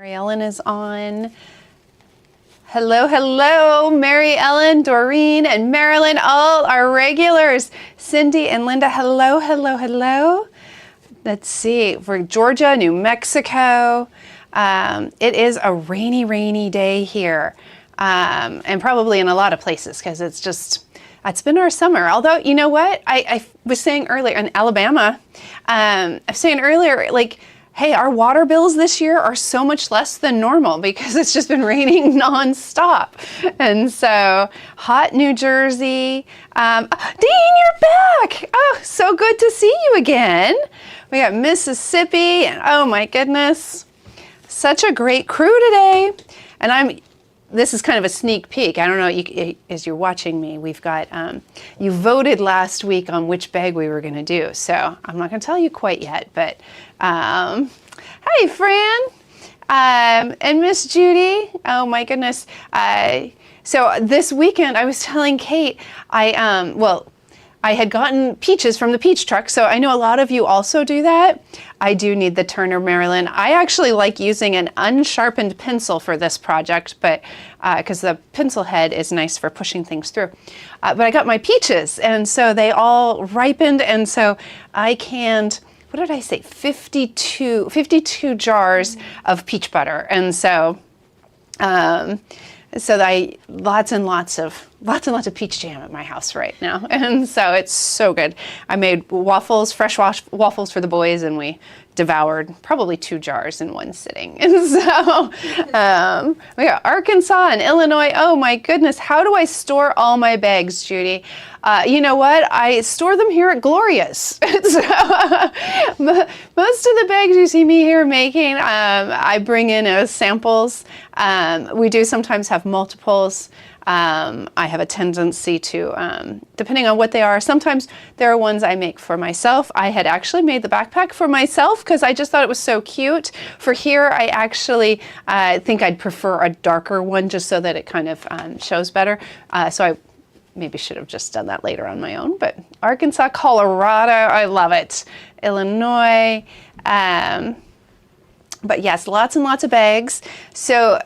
Mary Ellen is on. Hello, hello, Mary Ellen, Doreen, and Marilyn, all our regulars. Cindy and Linda, hello, hello, hello. Let's see, for Georgia, New Mexico. It is a rainy, rainy day here, and probably in a lot of places because it's been our summer. Although, you know what? I was saying earlier in Alabama, I was saying earlier, like, hey, our water bills this year are so much less than normal because it's just been raining nonstop. And so, hot New Jersey. Dean, you're back. Oh, so good to see you again. We got Mississippi, and oh my goodness, such a great crew today. And this is kind of a sneak peek. I don't know, as you're watching me, we've got, you voted last week on which bag we were going to do. So I'm not going to tell you quite yet, but hi, Fran, and Miss Judy. Oh my goodness. So this weekend I was telling Kate, I had gotten peaches from the peach truck, so I know a lot of you also do that. I do need the Turner Maryland. I actually like using an unsharpened pencil for this project, but because the pencil head is nice for pushing things through. But I got my peaches, and so they all ripened, and so I canned, what did I say, 52 jars of peach butter, and so lots and lots of peach jam at my house right now, and so it's so good. I made fresh waffles for the boys, and we devoured probably 2 jars in one sitting. And so we got Arkansas and Illinois. Oh my goodness, how do I store all my bags, Judy? You know what? I store them here at Gloria's. So, most of the bags you see me here making, I bring in as samples. We do sometimes have multiples. I have a tendency to, depending on what they are, sometimes there are ones I make for myself. I had actually made the backpack for myself because I just thought it was so cute. For here, I actually think I'd prefer a darker one just so that it kind of shows better. So I maybe should have just done that later on my own, but Arkansas, Colorado, I love it. Illinois, but yes, lots and lots of bags. So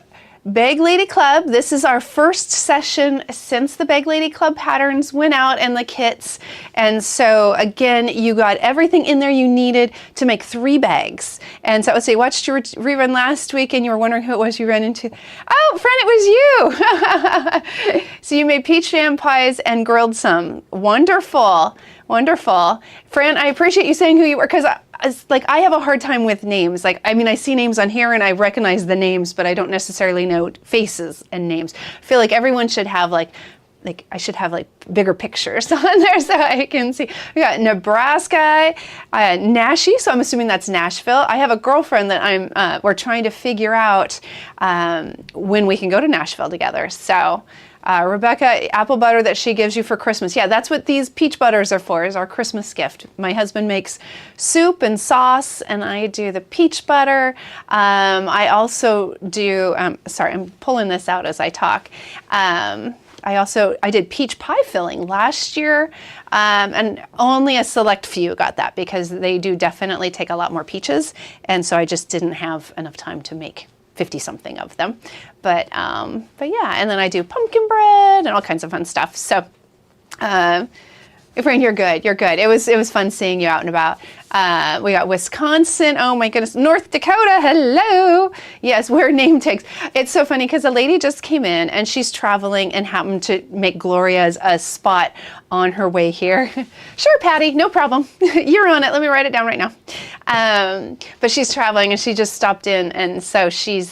Bag Lady Club, this is our first session since the Bag Lady Club patterns went out and the kits. And so again, you got everything in there you needed to make 3 bags. And so let's say, watched your rerun last week and you were wondering who it was you ran into. Oh, friend, it was you. So you made peach jam pies and grilled some. Wonderful, wonderful. Fran, I appreciate you saying who you were, because I have a hard time with names. Like, I mean, I see names on here and I recognize the names, but I don't necessarily know faces and names. I feel like everyone should have I should have bigger pictures on there so I can see. We got Nebraska, Nashie, so I'm assuming that's Nashville. I have a girlfriend that we're trying to figure out when we can go to Nashville together. So Rebecca, apple butter that she gives you for Christmas. Yeah, that's what these peach butters are for, is our Christmas gift. My husband makes soup and sauce, and I do the peach butter. I also do, sorry, I'm pulling this out as I talk. I did peach pie filling last year, and only a select few got that because they do definitely take a lot more peaches, and so I just didn't have enough time to make 50 something of them, but yeah, and then I do pumpkin bread and all kinds of fun stuff. So, Friend, you're good. You're good. It was fun seeing you out and about. We got Wisconsin. Oh my goodness, North Dakota. Hello. Yes, we're name tags. It's so funny because a lady just came in and she's traveling and happened to make Gloria's a spot on her way here. Sure, Patty, no problem. You're on it. Let me write it down right now. But she's traveling and she just stopped in, and so she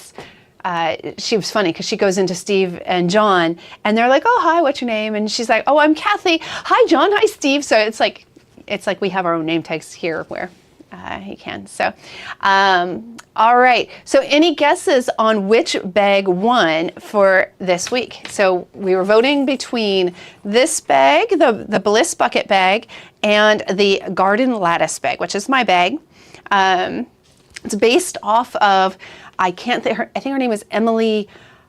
was funny because she goes into Steve and John and they're like, oh, hi, what's your name? And she's like, oh, I'm Kathy. Hi, John. Hi, Steve. So it's like we have our own name tags here where he can. So, all right. So any guesses on which bag won for this week? So we were voting between this bag, the Bliss Bucket bag, and the Garden Lattice bag, which is my bag. It's based off of, I think her name is Emily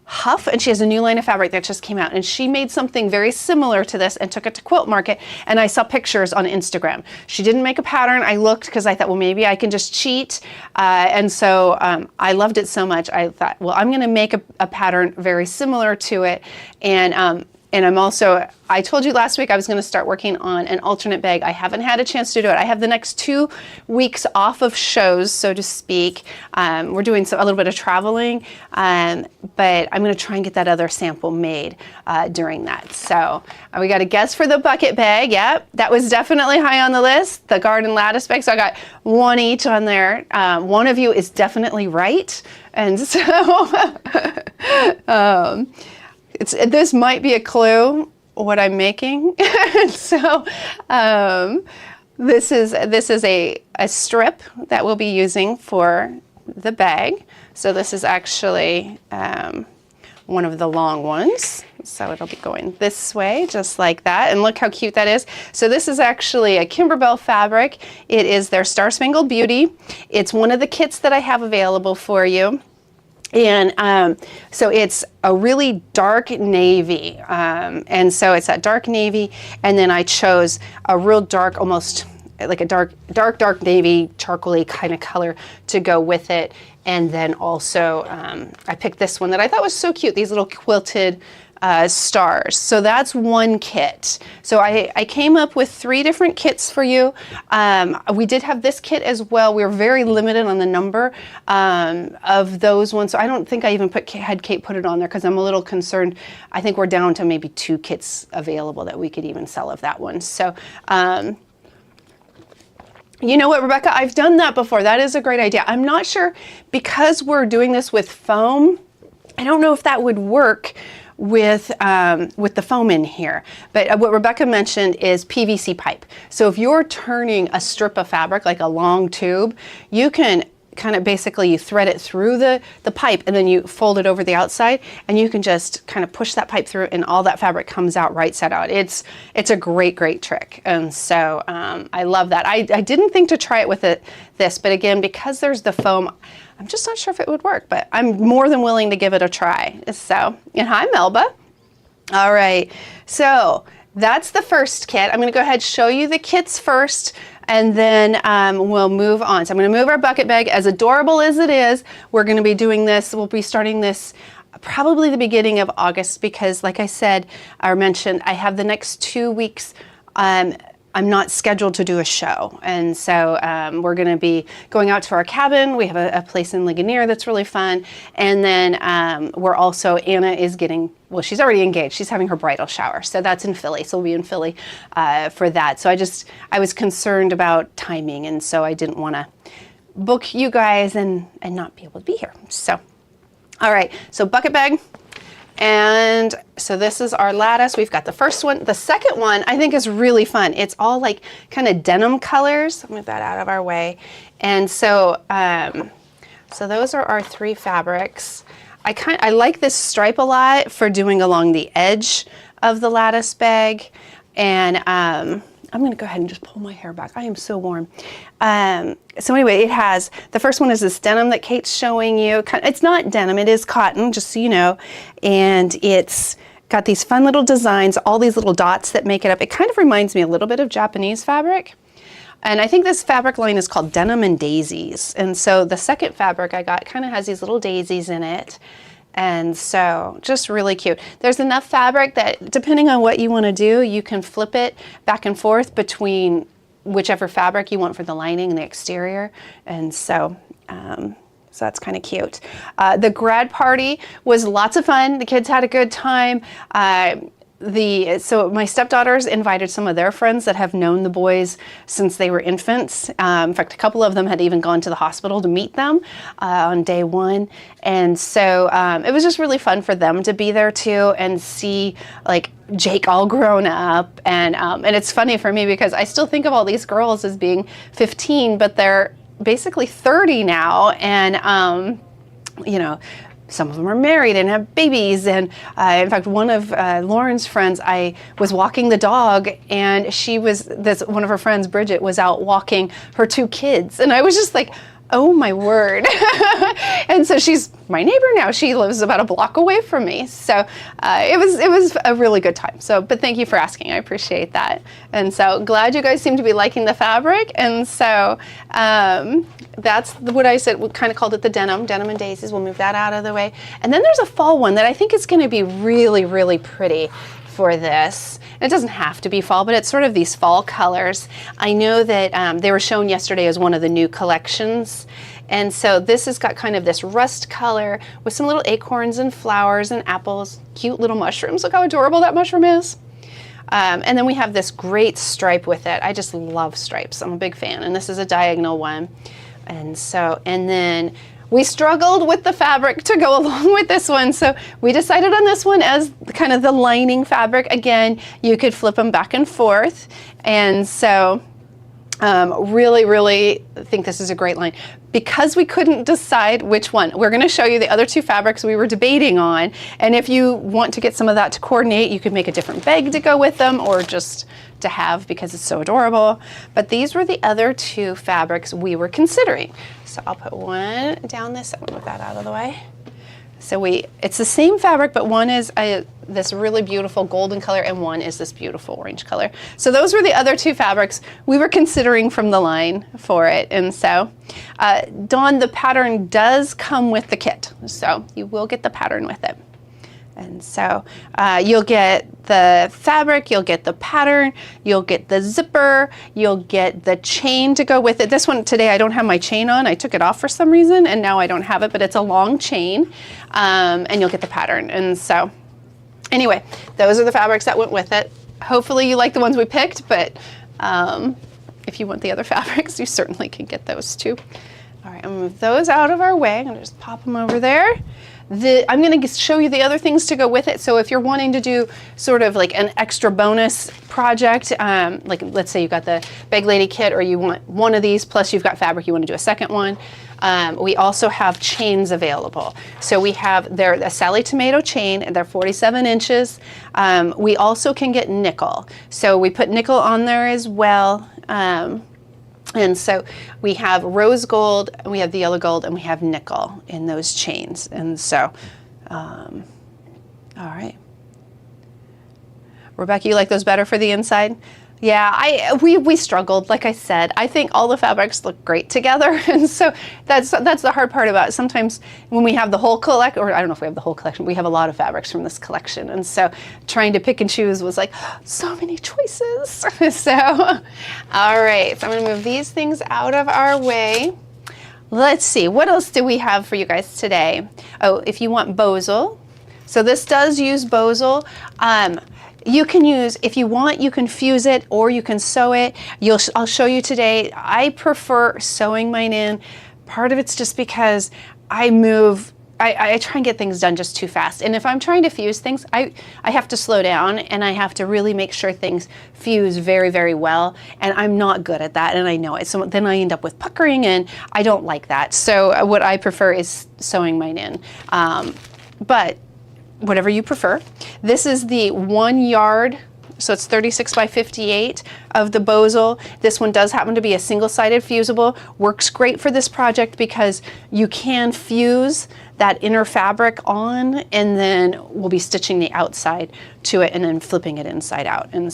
Huff, and she has a new line of fabric that just came out, and she made something very similar to this and took it to Quilt Market, and I saw pictures on Instagram. She didn't make a pattern. I looked because I thought, well, maybe I can just cheat, and so I loved it so much. I thought, well, I'm going to make a pattern very similar to it, and I'm also, I told you last week I was going to start working on an alternate bag. I haven't had a chance to do it. I have the next 2 weeks off of shows, so to speak. We're doing a little bit of traveling, but I'm going to try and get that other sample made during that. So we got a guess for the bucket bag. Yep, that was definitely high on the list. The Garden Lattice bag. So I got 1 each on there. One of you is definitely right, and so. This might be a clue what I'm making. So this is a strip that we'll be using for the bag. So this is actually one of the long ones. So it'll be going this way, just like that. And look how cute that is. So this is actually a Kimberbell fabric. It is their Star Spangled Beauty. It's one of the kits that I have available for you. And so it's a really dark navy, and so it's that dark navy, and then I chose a real dark, almost like a dark navy, charcoaly kind of color to go with it. And then also I picked this one that I thought was so cute, these little quilted stars. So that's one kit. So I came up with 3 different kits for you. We did have this kit as well. We were very limited on the number of those ones. So I don't think I even had Kate put it on there because I'm a little concerned. I think we're down to maybe 2 kits available that we could even sell of that one. So you know what, Rebecca, I've done that before. That is a great idea. I'm not sure, because we're doing this with foam, I don't know if that would work with the foam in here. But what Rebecca mentioned is PVC pipe. So if you're turning a strip of fabric, like a long tube, you can kind of basically you thread it through the pipe, and then you fold it over the outside, and you can just kind of push that pipe through, and all that fabric comes out right side out. It's a great trick, and so I love that. I didn't think to try it with this, but again, because there's the foam, I'm just not sure if it would work, but I'm more than willing to give it a try. So, and hi Melba. All right, so that's the first kit. I'm going to go ahead and show you the kits first, and then we'll move on. So I'm going to move our bucket bag. As adorable as it is, we're going to be doing this. We'll be starting this probably the beginning of August, because like I said, or mentioned, I have the next 2 weeks. I'm not scheduled to do a show, and so we're going to be going out to our cabin. We have a place in Ligonier that's really fun, and then we're also, Anna is getting, well, she's already engaged. She's having her bridal shower, so that's in Philly. So we'll be in Philly for that. So I was concerned about timing, and so I didn't want to book you guys and not be able to be here. So, all right, so bucket bag. And so this is our lattice. We've got the first one. The second one I think is really fun. It's all like kind of denim colors. I'll move that out of our way. And so, so those are our 3 fabrics. I like this stripe a lot for doing along the edge of the lattice bag. And I'm going to go ahead and just pull my hair back. I am so warm. So anyway, it has, the first one is this denim that Kate's showing you. It's not denim, it is cotton, just so you know. And it's got these fun little designs, all these little dots that make it up. It kind of reminds me a little bit of Japanese fabric. And I think this fabric line is called Denim and Daisies. And so the second fabric I got kind of has these little daisies in it. And so just really cute. There's enough fabric that depending on what you want to do, you can flip it back and forth between whichever fabric you want for the lining and the exterior. And so, so that's kind of cute. The grad party was lots of fun. The kids had a good time. So my stepdaughters invited some of their friends that have known the boys since they were infants. In fact, a couple of them had even gone to the hospital to meet them on day 1. And so it was just really fun for them to be there too and see like Jake all grown up. And it's funny for me because I still think of all these girls as being 15, but they're basically 30 now. And, you know, some of them are married and have babies. And in fact, one of Lauren's friends, I was walking the dog, and one of her friends, Bridget, was out walking her 2 kids. And I was just like, Oh my word. And so she's my neighbor now. She lives about a block away from me. So it was a really good time. So, but thank you for asking. I appreciate that. And so glad you guys seem to be liking the fabric. And so that's what I said. We kind of called it the denim and daisies. We'll move that out of the way. And then there's a fall one that I think is going to be really, really pretty for this. It doesn't have to be fall, but it's sort of these fall colors. I know that they were shown yesterday as one of the new collections. And so this has got kind of this rust color with some little acorns and flowers and apples, cute little mushrooms. Look how adorable that mushroom is. And then we have this great stripe with it. I just love stripes. I'm a big fan. And this is a diagonal one. And so, and then we struggled with the fabric to go along with this one, so we decided on this one as kind of the lining fabric. Again, you could flip them back and forth, and so really think this is a great line. Because we couldn't decide which one, we're going to show you the other two fabrics we were debating on, and if you want to get some of that to coordinate, you could make a different bag to go with them, or just to have because it's so adorable. But these were the other two fabrics we were considering. So I'll put one down this, I'm gonna move that out of the way. So it's the same fabric, but one is this really beautiful golden color and one is this beautiful orange color. So those were the other two fabrics we were considering from the line for it. And so, Dawn, the pattern does come with the kit. So you will get the pattern with it. And so you'll get the fabric, you'll get the pattern, you'll get the zipper, you'll get the chain to go with it. This one today I don't have my chain on. I took it off for some reason and now I don't have it, but it's a long chain, and you'll get the pattern. And so anyway, those are the fabrics that went with it. Hopefully you like the ones we picked, but if you want the other fabrics, you certainly can get those too. All right, I'm gonna move those out of our way. I'm gonna just pop them over there. I'm going to show you the other things to go with it. So if you're wanting to do sort of like an extra bonus project, like let's say you got the Bag Lady kit or you want one of these plus you've got fabric, you want to do a second one, we also have chains available. So we have a Sally Tomato chain, and they're 47 inches. We also can get nickel. So we put nickel on there as well. And so we have rose gold, we have the yellow gold, and we have nickel in those chains. And so, all right. Rebecca, you like those better for the inside? Yeah, we struggled, like I said. I think all the fabrics look great together, and so that's the hard part about it. Sometimes when we have the whole collection, or I don't know if we have the whole collection, we have a lot of fabrics from this collection, and so trying to pick and choose was like, so many choices. So, all right, so I'm gonna move these things out of our way. Let's see, what else do we have for you guys today? Oh, if you want Bozel. So this does use Bozel. You can use, if you want, you can fuse it or you can sew it. I'll show you today. I prefer sewing mine in. Part of it's just because I try and get things done just too fast. And if I'm trying to fuse things, I have to slow down and I have to really make sure things fuse very, very well. And I'm not good at that, and I know it. So then I end up with puckering, and I don't like that. So what I prefer is sewing mine in. But whatever you prefer. This is the 1 yard, so it's 36 by 58 of the Bozel. This one does happen to be a single-sided fusible. Works great for this project because you can fuse that inner fabric on, and then we'll be stitching the outside to it and then flipping it inside out. And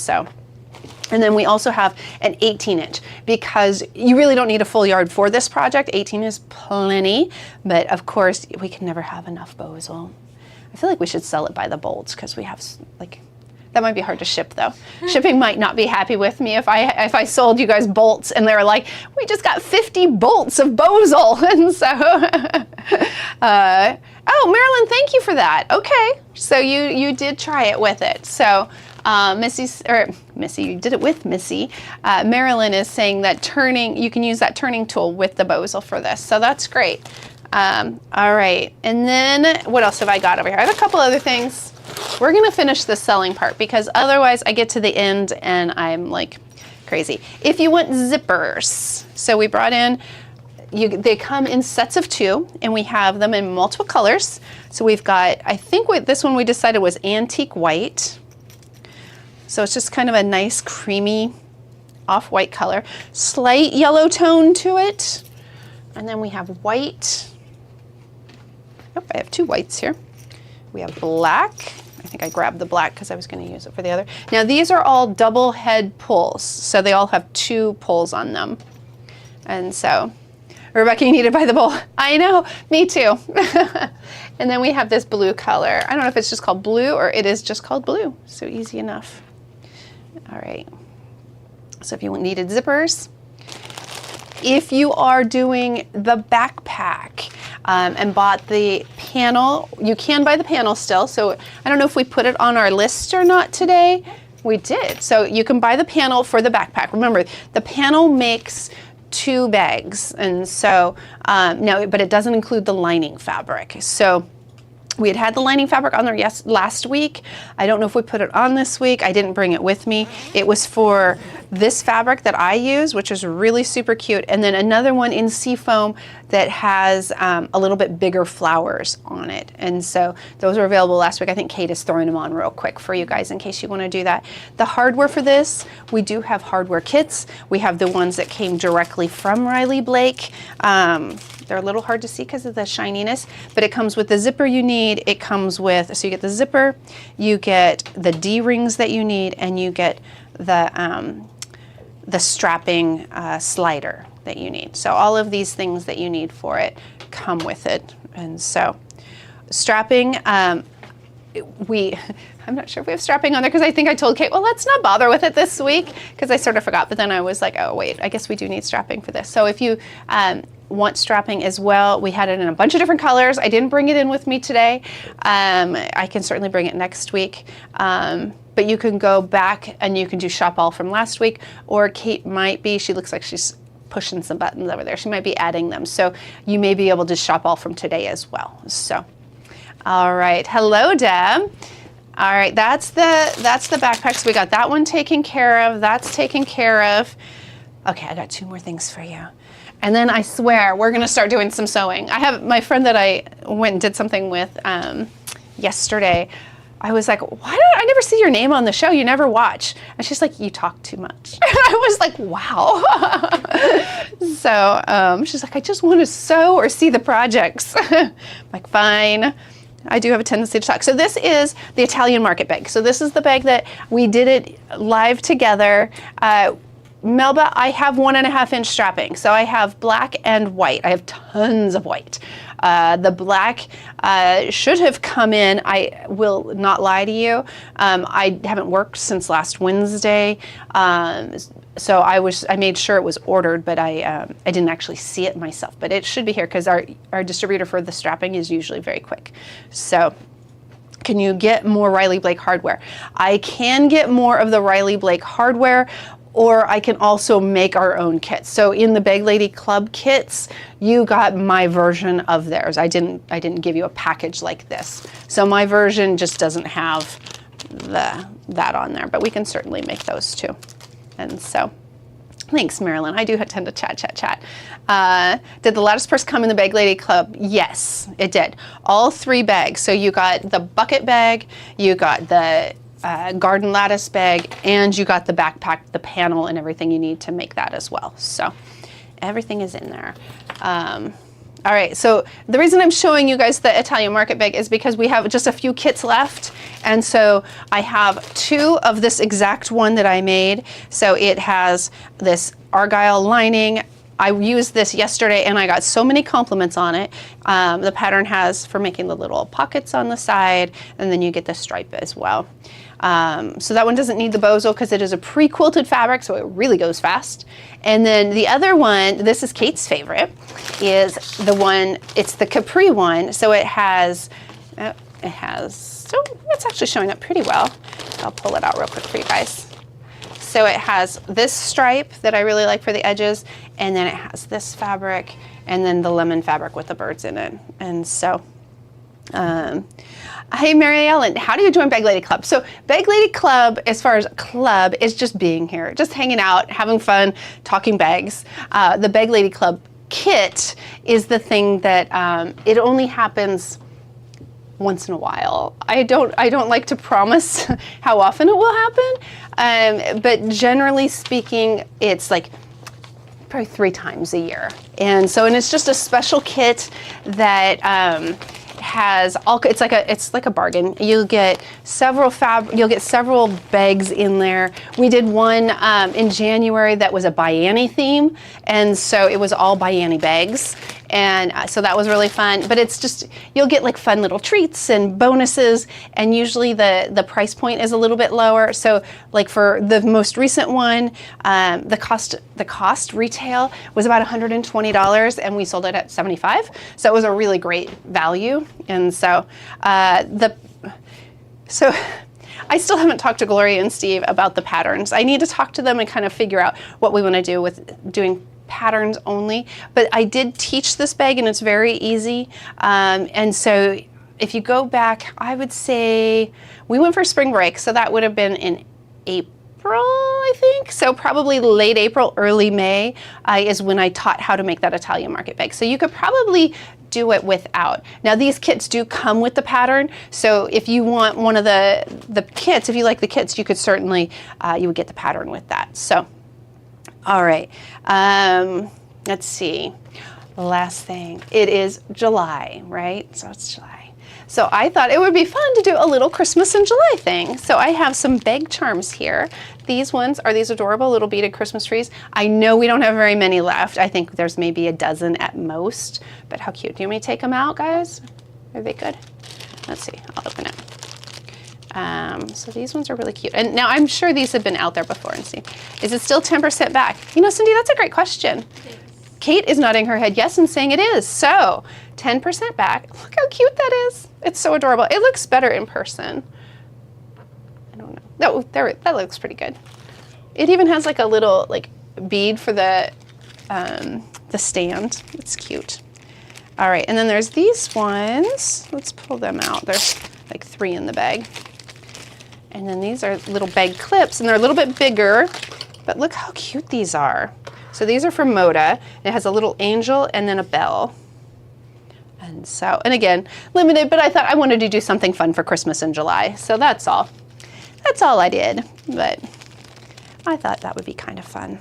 then we also have an 18-inch because you really don't need a full yard for this project. 18 is plenty, but of course we can never have enough Bozel. I feel like we should sell it by the bolts because we have, like, that might be hard to ship though. Shipping might not be happy with me if I sold you guys bolts and they were like, we just got 50 bolts of Bozel. And so, oh, Marilyn, thank you for that. Okay, so you did try it with it. So Missy, you did it with Missy. Marilyn is saying that you can use that turning tool with the Bozel for this. So that's great. All right, and then what else have I got over here? I have a couple other things. We're gonna finish the selling part because otherwise I get to the end and I'm like crazy. If you want zippers, so we brought in, they come in sets of 2 and we have them in multiple colors. So we've got, I think this one we decided was antique white. So it's just kind of a nice creamy off-white color. Slight yellow tone to it. And then we have white. Oh, I have two whites here. We have black. I think I grabbed the black because I was going to use it for the other. Now these are all double head pulls, so they all have two pulls on them. And so, Rebecca, you need to buy the bowl. I know, me too. And then we have this blue color. I don't know if it's just called blue or it is just called blue. So easy enough. All right. So if you needed zippers, if you are doing the backpack and bought the panel, you can buy the panel still. So I don't know if we put it on our list or not today. We did. So you can buy the panel for the backpack. Remember, the panel makes 2 bags. And so, no, but it doesn't include the lining fabric. So we had the lining fabric on there last week. I don't know if we put it on this week. I didn't bring it with me. It was for this fabric that I use, which is really super cute. And then another one in seafoam that has a little bit bigger flowers on it. And so those are available last week. I think Kate is throwing them on real quick for you guys in case you want to do that. The hardware for this, we do have hardware kits. We have the ones that came directly from Riley Blake. They're a little hard to see because of the shininess, but it comes with the zipper you need. It comes with, so you get the zipper, you get the D-rings that you need, and you get the strapping slider that you need. So all of these things that you need for it come with it. And so strapping, I'm not sure if we have strapping on there because I think I told Kate, well, let's not bother with it this week because I sort of forgot. But then I was like, oh, wait, I guess we do need strapping for this. So if you want strapping as well, we had it in a bunch of different colors. I didn't bring it in with me today. I can certainly bring it next week. But you can go back and you can do shop all from last week, or Kate might be, she looks like she's pushing some buttons over there. She might be adding them. So you may be able to shop all from today as well. So, all right. Hello, Deb. All right, that's the backpack. So we got that one taken care of. That's taken care of. Okay, I got 2 more things for you. And then I swear we're gonna start doing some sewing. I have my friend that I went and did something with yesterday. I was like, why do I never see your name on the show? You never watch. And she's like, you talk too much. I was like, wow. So she's like, I just want to sew or see the projects. I'm like, fine. I do have a tendency to talk. So this is the Italian market bag. So this is the bag that we did it live together. Melba, I have 1.5 inch strapping. So I have black and white. I have tons of white. The black should have come in. I will not lie to you. I haven't worked since last Wednesday. So I made sure it was ordered, but I didn't actually see it myself. But it should be here because our distributor for the strapping is usually very quick. So can you get more Riley Blake hardware? I can get more of the Riley Blake hardware, or I can also make our own kits. So in the Bag Lady Club kits, you got my version of theirs. I didn't give you a package like this. So my version just doesn't have that on there, but we can certainly make those too. And so, thanks, Marilyn. I do tend to chat. Did the lattice purse come in the Bag Lady Club? Yes, it did. All 3 bags. So you got the bucket bag, you got the Garden Lattice bag, and you got the backpack, the panel, and everything you need to make that as well. So everything is in there. All right, so the reason I'm showing you guys the Italian market bag is because we have just a few kits left. And so I have 2 of this exact one that I made. So it has this argyle lining. I used this yesterday and I got so many compliments on it. The pattern has for making the little pockets on the side, and then you get the stripe as well. So that one doesn't need the Bozel because it is a pre-quilted fabric, so it really goes fast. And then the other one, this is Kate's favorite, is the one, it's the Capri one. So it has, so it's actually showing up pretty well. I'll pull it out real quick for you guys. So it has this stripe that I really like for the edges, and then it has this fabric, and then the lemon fabric with the birds in it. And so, hey, Mary Ellen, how do you join Bag Lady Club? So Bag Lady Club, as far as club, is just being here, just hanging out, having fun, talking bags. The Bag Lady Club kit is the thing that it only happens once in a while. I don't like to promise how often it will happen, but generally speaking, it's like probably 3 times a year. And it's just a special kit that has all, it's like a bargain. You'll get several bags in there. We did one in January that was a Biani theme, and so it was all Biani bags. And so that was really fun, but it's just, you'll get like fun little treats and bonuses, and usually the price point is a little bit lower. So like for the most recent one, the cost retail was about $120, and we sold it at $75. So it was a really great value. And so I still haven't talked to Gloria and Steve about the patterns. I need to talk to them and kind of figure out what we want to do with doing patterns only, but I did teach this bag and it's very easy. And so if you go back, I would say we went for spring break, so that would have been in April, I think. So probably late April, early May is when I taught how to make that Italian market bag. So you could probably do it without. Now these kits do come with the pattern, so if you want one of the kits, if you like the kits, you could certainly, you would get the pattern with that. So. All right, let's see, the last thing, it is July, right? So it's July. So I thought it would be fun to do a little Christmas in July thing. So I have some bag charms here. These ones are these adorable little beaded Christmas trees. I know we don't have very many left. I think there's maybe a dozen at most, but how cute. Do you want me to take them out, guys? Are they good? Let's see, I'll open it. So these ones are really cute. And now I'm sure these have been out there before. And see, is it still 10% back? You know, Cindy, that's a great question. Yes. Kate is nodding her head yes and saying it is. So 10% back. Look how cute that is. It's so adorable. It looks better in person. I don't know. No, there, that looks pretty good. It even has like a little like bead for the stand. It's cute. All right, and then there's these ones. Let's pull them out. There's like 3 in the bag. And then these are little bag clips, and they're a little bit bigger, but look how cute these are. So these are from Moda. It has a little angel and then a bell. And so, and again, limited, but I thought I wanted to do something fun for Christmas in July. So that's all. That's all I did, but I thought that would be kind of fun.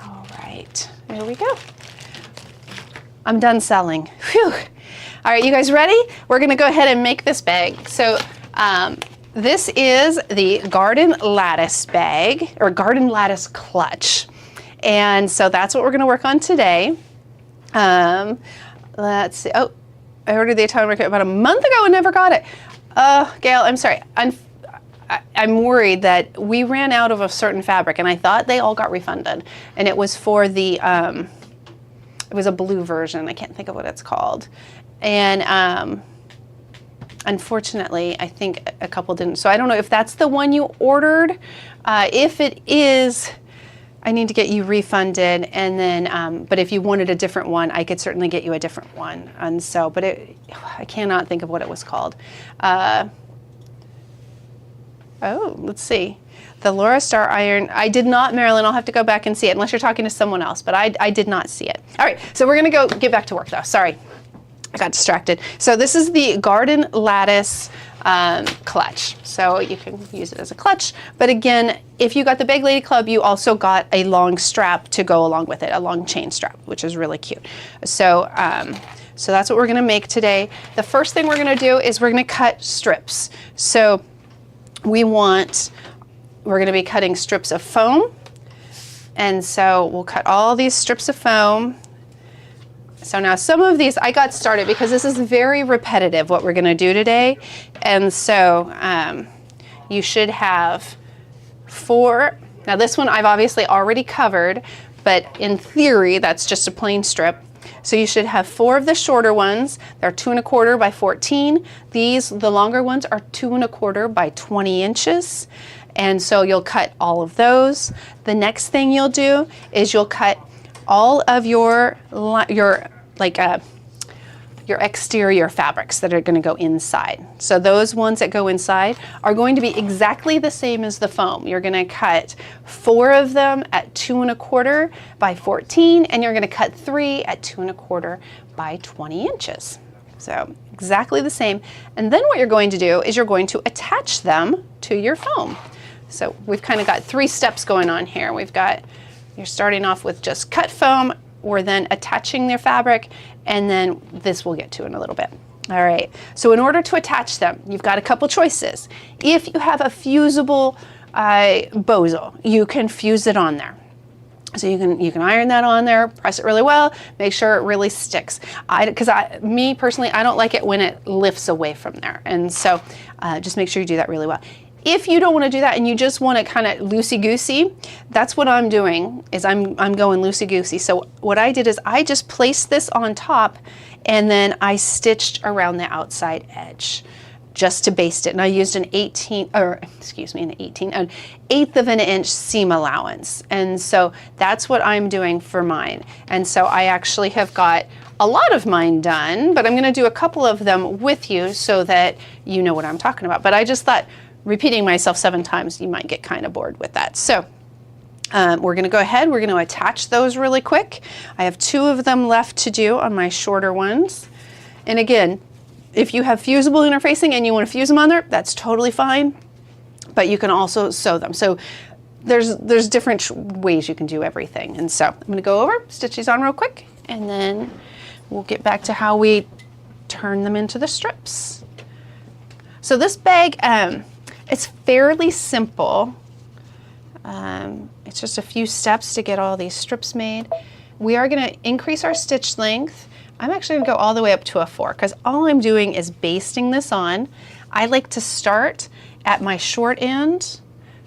All right, there we go. I'm done selling. Whew. All right, you guys ready? We're gonna go ahead and make this bag. So this is the Garden Lattice bag, or Garden Lattice Clutch. And so that's what we're gonna work on today. Let's see, oh, I ordered the Italian market about a month ago and never got it. Gail, I'm sorry, I'm worried that we ran out of a certain fabric, and I thought they all got refunded. And it was for the, it was a blue version. I can't think of what it's called. And unfortunately, I think a couple didn't. So I don't know if that's the one you ordered. If it is, I need to get you refunded. And then, but if you wanted a different one, I could certainly get you a different one. And so, but I cannot think of what it was called. Oh, let's see. The Laura Star Iron, I did not, Marilyn, I'll have to go back and see it unless you're talking to someone else, but I did not see it. All right, so we're gonna go get back to work though, sorry. I got distracted. So this is the Garden Lattice clutch. So you can use it as a clutch, but again, if you got the Bag Lady Club, you also got a long strap to go along with it, a long chain strap, which is really cute. So, so that's what we're gonna make today. The first thing we're gonna do is we're gonna cut strips. So we're gonna be cutting strips of foam. And so we'll cut all these strips of foam. So now some of these, I got started because this is very repetitive what we're gonna do today. And so you should have 4, now this one I've obviously already covered, but in theory, that's just a plain strip. So you should have 4 of the shorter ones. They're 2 1/4 by 14. These, the longer ones, are 2 1/4 by 20 inches. And so you'll cut all of those. The next thing you'll do is you'll cut all of your exterior fabrics that are going to go inside. So those ones that go inside are going to be exactly the same as the foam. You're going to cut 4 of them at 2 1/4 by 14, and you're going to cut 3 at 2 1/4 by 20 inches. So exactly the same. And then what you're going to do is you're going to attach them to your foam. So we've kind of got 3 steps going on here. We've got You're starting off with just cut foam. We're then attaching their fabric, and then this we'll get to in a little bit. All right, so in order to attach them, you've got a couple choices. If you have a fusible Bozel, you can fuse it on there. So you can iron that on there, press it really well, make sure it really sticks. Me personally, I don't like it when it lifts away from there. And so just make sure you do that really well. If you don't want to do that and you just want it kind of loosey-goosey, that's what I'm doing, is I'm going loosey-goosey. So what I did is I just placed this on top, and then I stitched around the outside edge just to baste it. And I used an eighth of an inch seam allowance. And so that's what I'm doing for mine. And so I actually have got a lot of mine done, but I'm going to do a couple of them with you so that you know what I'm talking about. But I just thought, repeating myself 7 times, you might get kind of bored with that. So we're going to go ahead, we're going to attach those really quick. I have 2 of them left to do on my shorter ones. And again, if you have fusible interfacing and you want to fuse them on there, that's totally fine, but you can also sew them. So there's different ways you can do everything. And so I'm going to go over, stitch these on real quick, and then we'll get back to how we turn them into the strips. So this bag, it's fairly simple. It's just a few steps to get all these strips made. We are going to increase our stitch length. I'm actually going to go all the way up to a 4 because all I'm doing is basting this on. I like to start at my short end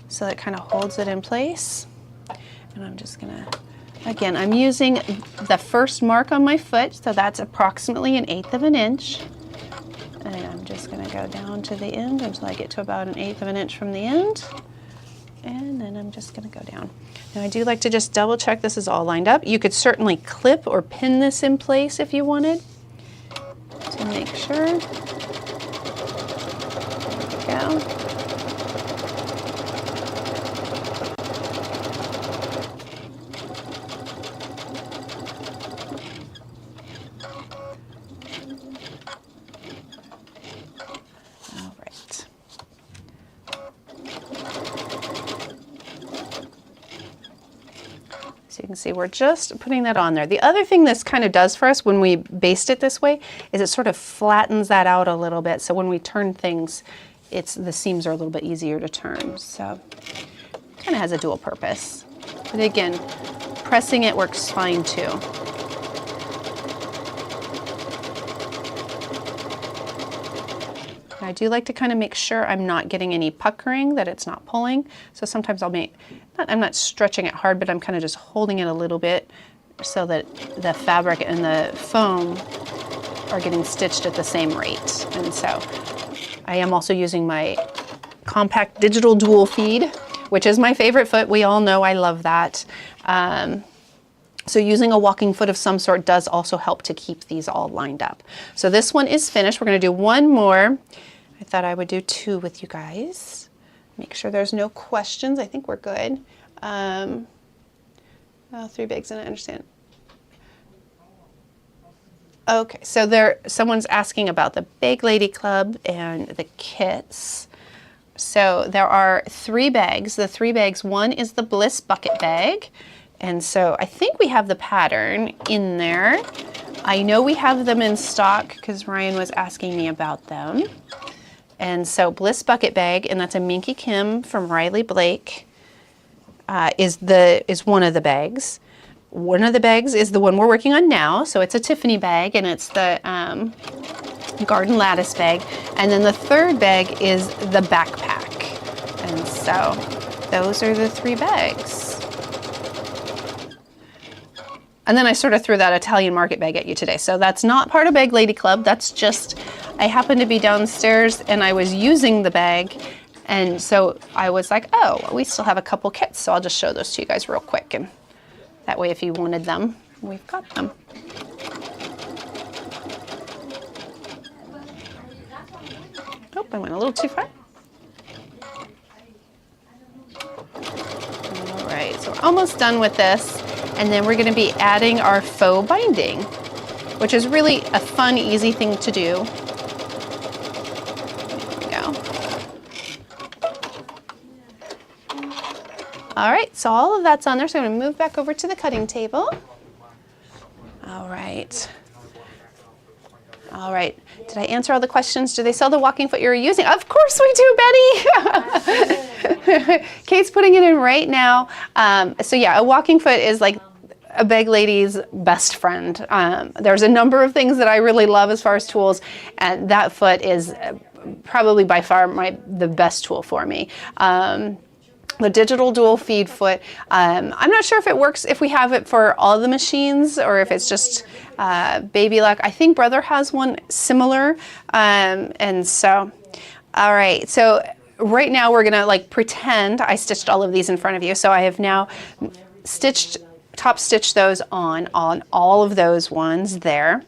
so that kind of holds it in place. And I'm just going to, again, I'm using the first mark on my foot, so that's approximately an 1/8 of an inch. And I'm just going to go down to the end until I get to about an 1/8 of an inch from the end. And then I'm just going to go down. Now I do like to just double check this is all lined up. You could certainly clip or pin this in place if you wanted to make sure. There we go. So you can see we're just putting that on there. The other thing this kind of does for us when we baste it this way is it sort of flattens that out a little bit. So when we turn things, the seams are a little bit easier to turn. So it kind of has a dual purpose. But again, pressing it works fine too. I do like to kind of make sure I'm not getting any puckering, that it's not pulling. So sometimes I'm not stretching it hard, but I'm kind of just holding it a little bit so that the fabric and the foam are getting stitched at the same rate. And so I am also using my compact digital dual feed, which is my favorite foot. We all know I love that. So using a walking foot of some sort does also help to keep these all lined up. So this one is finished. We're going to do one more. I thought I would do 2 with you guys. Make sure there's no questions. I think we're good. 3 bags, and I understand. Okay, so someone's asking about the Bag Lady Club and the kits. So there are 3 bags. The 3 bags, one is the Bliss bucket bag. And so I think we have the pattern in there. I know we have them in stock because Ryan was asking me about them. And so Bliss bucket bag, and that's a Minky Kim from Riley Blake, is one of the bags. One of the bags is the one we're working on now. So it's a Tiffini bag, and it's the Garden Lattice bag. And then the 3rd bag is the backpack. And so those are the 3 bags. And then I sort of threw that Italian market bag at you today. So that's not part of Bag Lady Club. That's just, I happened to be downstairs and I was using the bag. And so I was like, oh, we still have a couple kits. So I'll just show those to you guys real quick. And that way, if you wanted them, we've got them. Oh, I went a little too far. All right, so we're almost done with this. And then we're going to be adding our faux binding, which is really a fun, easy thing to do. There we go. All right, so all of that's on there. So I'm gonna move back over to the cutting table. All right. All right, did I answer all the questions? Do they sell the walking foot you're using? Of course we do, Betty. Kate's putting it in right now. So yeah, a walking foot is like a bag lady's best friend. There's a number of things that I really love as far as tools, and that foot is probably by far the best tool for me. The digital dual feed foot. I'm not sure if it works if we have it for all the machines or if it's just Baby Luck. I think Brother has one similar. And so, all right. So right now we're gonna like pretend I stitched all of these in front of you. So I have now top stitched those on all of those ones there.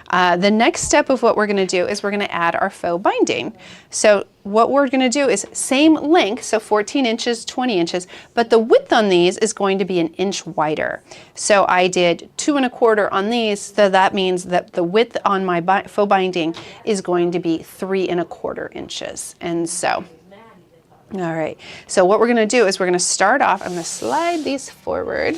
The next step of what we're gonna do is we're gonna add our faux binding. So what we're gonna do is same length, so 14 inches, 20 inches, but the width on these is going to be an inch wider. So I did 2 1/4 on these, so that means that the width on my faux binding is going to be 3 1/4 inches. And so, all right, so what we're gonna do is we're gonna start off, I'm gonna slide these forward.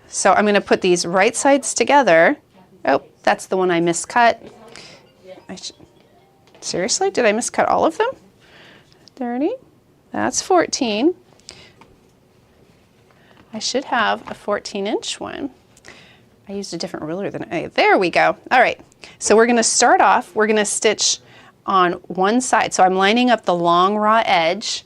So I'm gonna put these right sides together. Oh, that's the one I miscut. Seriously, did I miscut all of them? 30, that's 14. I should have a 14-inch one. I used a different ruler than there we go. All right, so we're gonna start off, we're gonna stitch on one side. So I'm lining up the long raw edge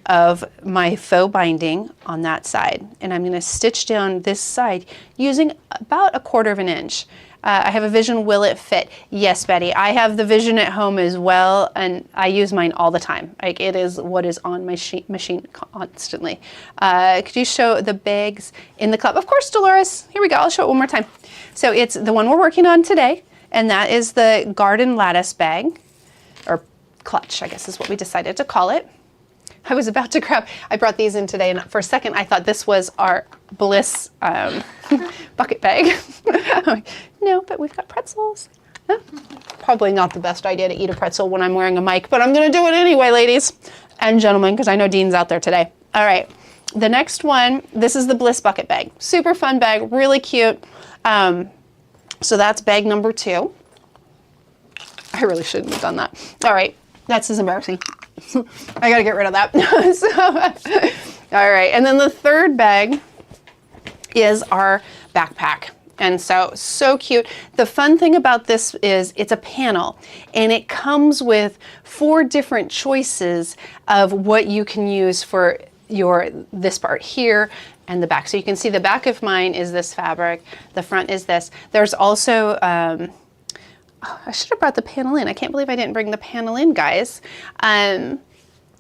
of my faux binding on that side, and I'm gonna stitch down this side using about 1/4 inch. I have a vision, will it fit? Yes, Betty, I have the vision at home as well, and I use mine all the time. Like, it is what is on my machine constantly. Could you show the bags in the club? Of course, Dolores, here we go, I'll show it one more time. So it's the one we're working on today, and that is the Garden Lattice bag, or clutch, I guess is what we decided to call it. I was about to grab, I brought these in today, and for a second I thought this was our Bliss bucket bag. No, but we've got pretzels. Probably not the best idea to eat a pretzel when I'm wearing a mic, but I'm gonna do it anyway, ladies and gentlemen, because I know Dean's out there today. All right, the next one, this is the Bliss bucket bag. Super fun bag, really cute. So that's bag number 2. I really shouldn't have done that. All right, that's just embarrassing. I gotta get rid of that. All right, and then the third bag is our backpack. And so cute. The fun thing about this is it's a panel, and it comes with 4 different choices of what you can use for this part here and the back. So you can see the back of mine is this fabric, the front is this. There's also, I should have brought the panel in. I can't believe I didn't bring the panel in, guys.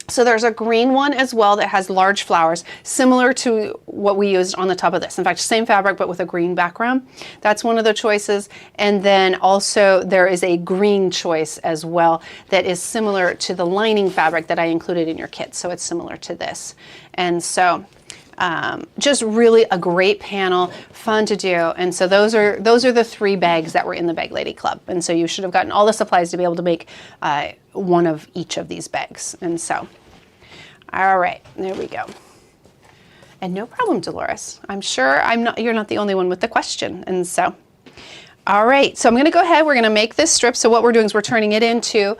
So there's a green one as well that has large flowers, similar to what we used on the top of this. In fact, same fabric, but with a green background. That's one of the choices. And then also there is a green choice as well that is similar to the lining fabric that I included in your kit. So it's similar to this. And so just really a great panel, fun to do. And so those are the 3 bags that were in the Bag Lady Club. And so you should have gotten all the supplies to be able to make one of each of these bags. And so, all right, there we go. And no problem, Dolores. I'm sure you're not the only one with the question. And so, all right, so I'm gonna go ahead, we're gonna make this strip. So what we're doing is we're turning it into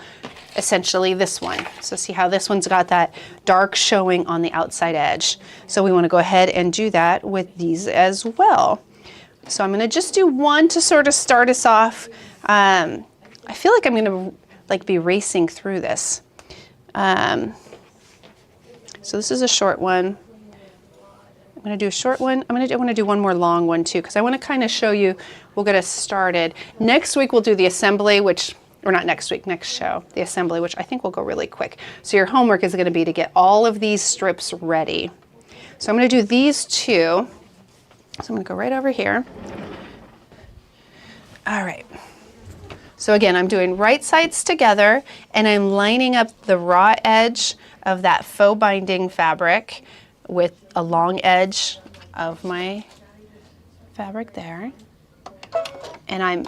essentially this one. So see how this one's got that dark showing on the outside edge. So we want to go ahead and do that with these as well. So I'm going to just do one to sort of start us off. I feel like I'm going to be racing through this. So this is a short one. I'm going to do a short one. I want to do one more long one too, because I want to kind of show you, we'll get us started. Next week we'll do the assembly, or not next week, next show, the assembly, which I think will go really quick. So your homework is going to be to get all of these strips ready. So I'm going to do these 2. So I'm going to go right over here. All right. So again, I'm doing right sides together, and I'm lining up the raw edge of that faux binding fabric with a long edge of my fabric there. And I'm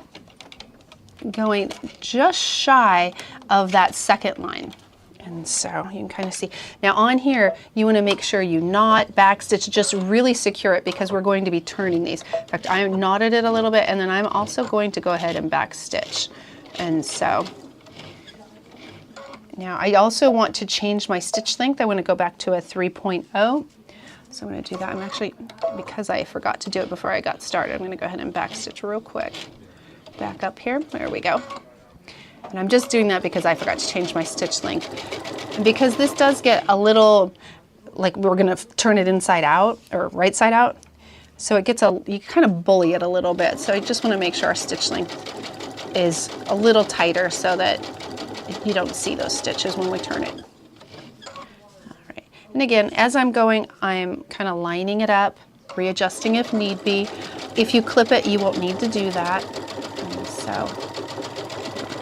going just shy of that second line. And so you can kind of see. Now on here, you want to make sure you knot, backstitch, just really secure it because we're going to be turning these. In fact, I knotted it a little bit and then I'm also going to go ahead and backstitch. And so now I also want to change my stitch length. I want to go back to a 3.0. So I'm going to do that. I'm actually, because I forgot to do it before I got started, I'm going to go ahead and backstitch real quick. Back up here. There we go. And I'm just doing that because I forgot to change my stitch length. And because this does get a little, like we're gonna turn it inside out or right side out. So it gets you kind of bully it a little bit. So I just wanna make sure our stitch length is a little tighter so that you don't see those stitches when we turn it. All right. And again, as I'm going, I'm kind of lining it up, readjusting if need be. If you clip it, you won't need to do that. And so,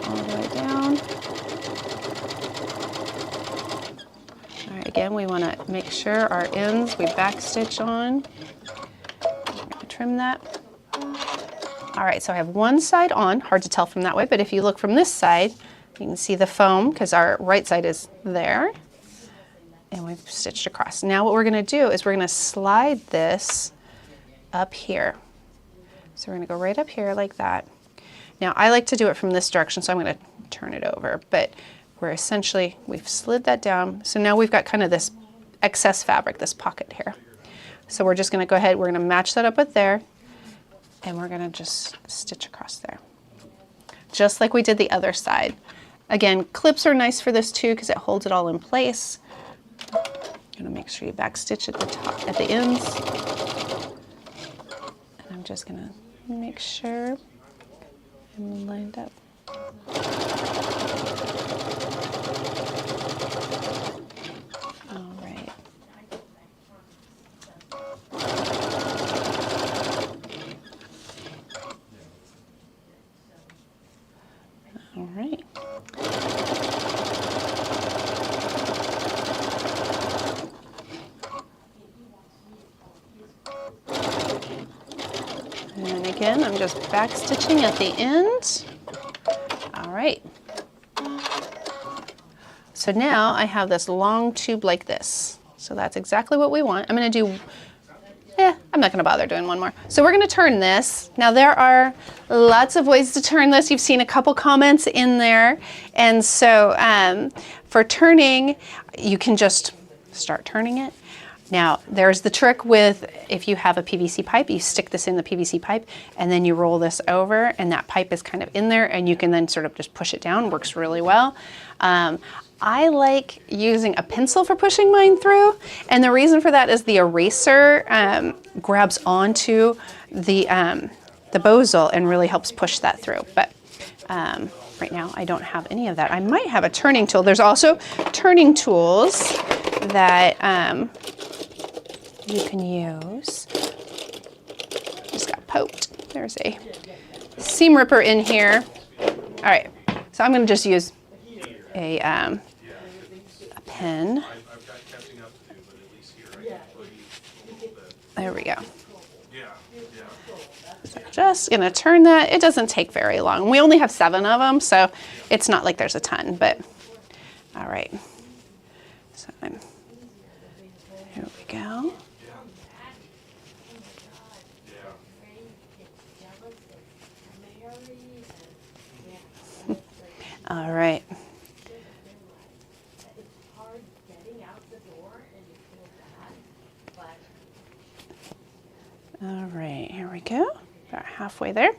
all the way down. All right, again, we want to make sure our ends we backstitch on. Trim that. All right, so I have one side on, hard to tell from that way, but if you look from this side, you can see the foam because our right side is there. And we've stitched across. Now what we're going to do is we're going to slide this up here. So we're going to go right up here like that. Now I like to do it from this direction, so I'm going to turn it over, but we've slid that down. So now we've got kind of this excess fabric, this pocket here. So we're just going to go ahead, we're going to match that up with there, and we're going to just stitch across there. Just like we did the other side. Again, clips are nice for this too because it holds it all in place. You're going to make sure you backstitch at the top, at the ends. And I'm just going to make sure I'm lined up. All right. All right. And again, I'm just backstitching at the end. All right. So now I have this long tube like this. So that's exactly what we want. I'm going to do, I'm not going to bother doing one more. So we're going to turn this. Now there are lots of ways to turn this. You've seen a couple comments in there. And so for turning, you can just start turning it. Now, there's the trick with, if you have a PVC pipe, you stick this in the PVC pipe and then you roll this over and that pipe is kind of in there and you can then sort of just push it down. Works really well. I like using a pencil for pushing mine through, and the reason for that is the eraser grabs onto the Bozel and really helps push that through. But right now I don't have any of that. I might have a turning tool. There's also turning tools that you can use. Just got poked. There's a seam ripper in here. All right, so I'm going to just use a pen. There we go. So just going to turn that. It doesn't take very long. We only have 7 of them, so it's not like there's a ton, but all right. So here we go. All right. All right, here we go. About halfway there.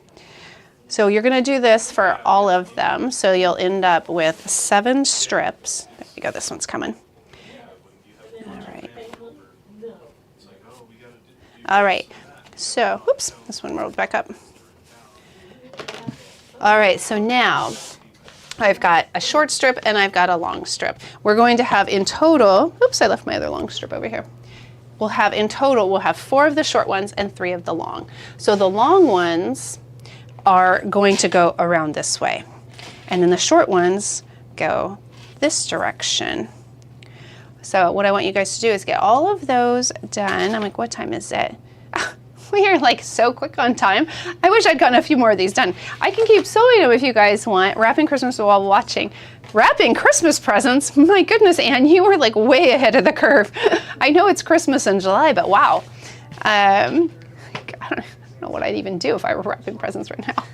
So you're going to do this for all of them. So you'll end up with 7 strips. There we go. This one's coming. All right. All right. So, oops, this one rolled back up. All right. So now I've got a short strip and I've got a long strip. We're going to have in total, oops, I left my other long strip over here. We'll have 4 of the short ones and 3 of the long. So the long ones are going to go around this way. And then the short ones go this direction. So what I want you guys to do is get all of those done. I'm like, what time is it? We are like so quick on time. I wish I'd gotten a few more of these done. I can keep sewing them if you guys want. Wrapping Christmas while watching. Wrapping Christmas presents? My goodness, Anne, you were like way ahead of the curve. I know it's Christmas in July, but wow. I don't know what I'd even do if I were wrapping presents right now.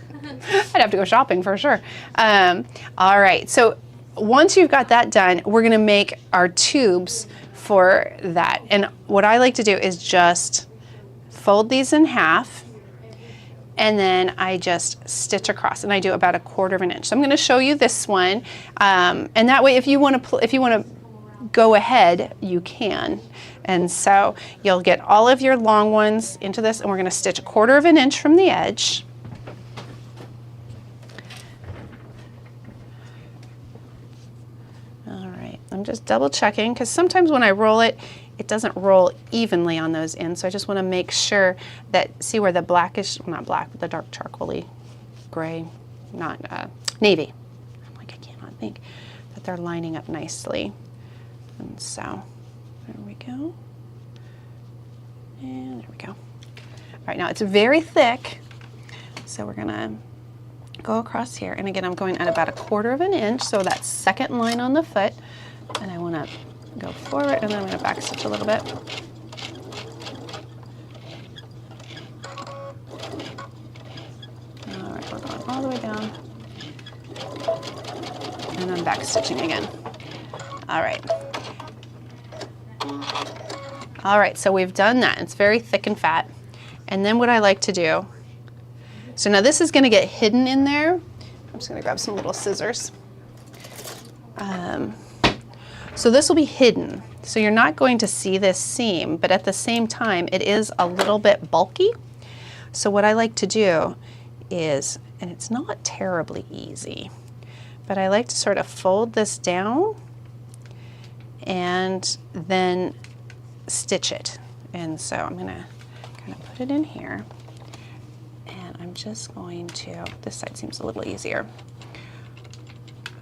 I'd have to go shopping for sure. All right, so once you've got that done, we're gonna make our tubes for that. And what I like to do is just fold these in half, and then I just stitch across, and I do about 1/4 inch. So I'm going to show you this one, and that way, if you want to go ahead, you can. And so you'll get all of your long ones into this, and we're going to stitch 1/4 inch from the edge. All right, I'm just double checking because sometimes when I roll it, it doesn't roll evenly on those ends, so I just want to make sure that, see where the blackish, well, not black, but the dark charcoaly gray, not navy. I'm like, I cannot think, that they're lining up nicely. And so, there we go. And there we go. All right, now it's very thick, so we're gonna go across here. And again, I'm going at about 1/4 inch, so that second line on the foot, and I want to go forward, and then I'm going to back stitch a little bit. All right, we're going all the way down, and then back stitching again. All right. All right, so we've done that. It's very thick and fat. And then what I like to do, so now this is going to get hidden in there. I'm just going to grab some little scissors. So this will be hidden. So you're not going to see this seam, but at the same time, it is a little bit bulky. So what I like to do is, and it's not terribly easy, but I like to sort of fold this down and then stitch it. And so I'm gonna kind of put it in here, and I'm just going to, this side seems a little easier.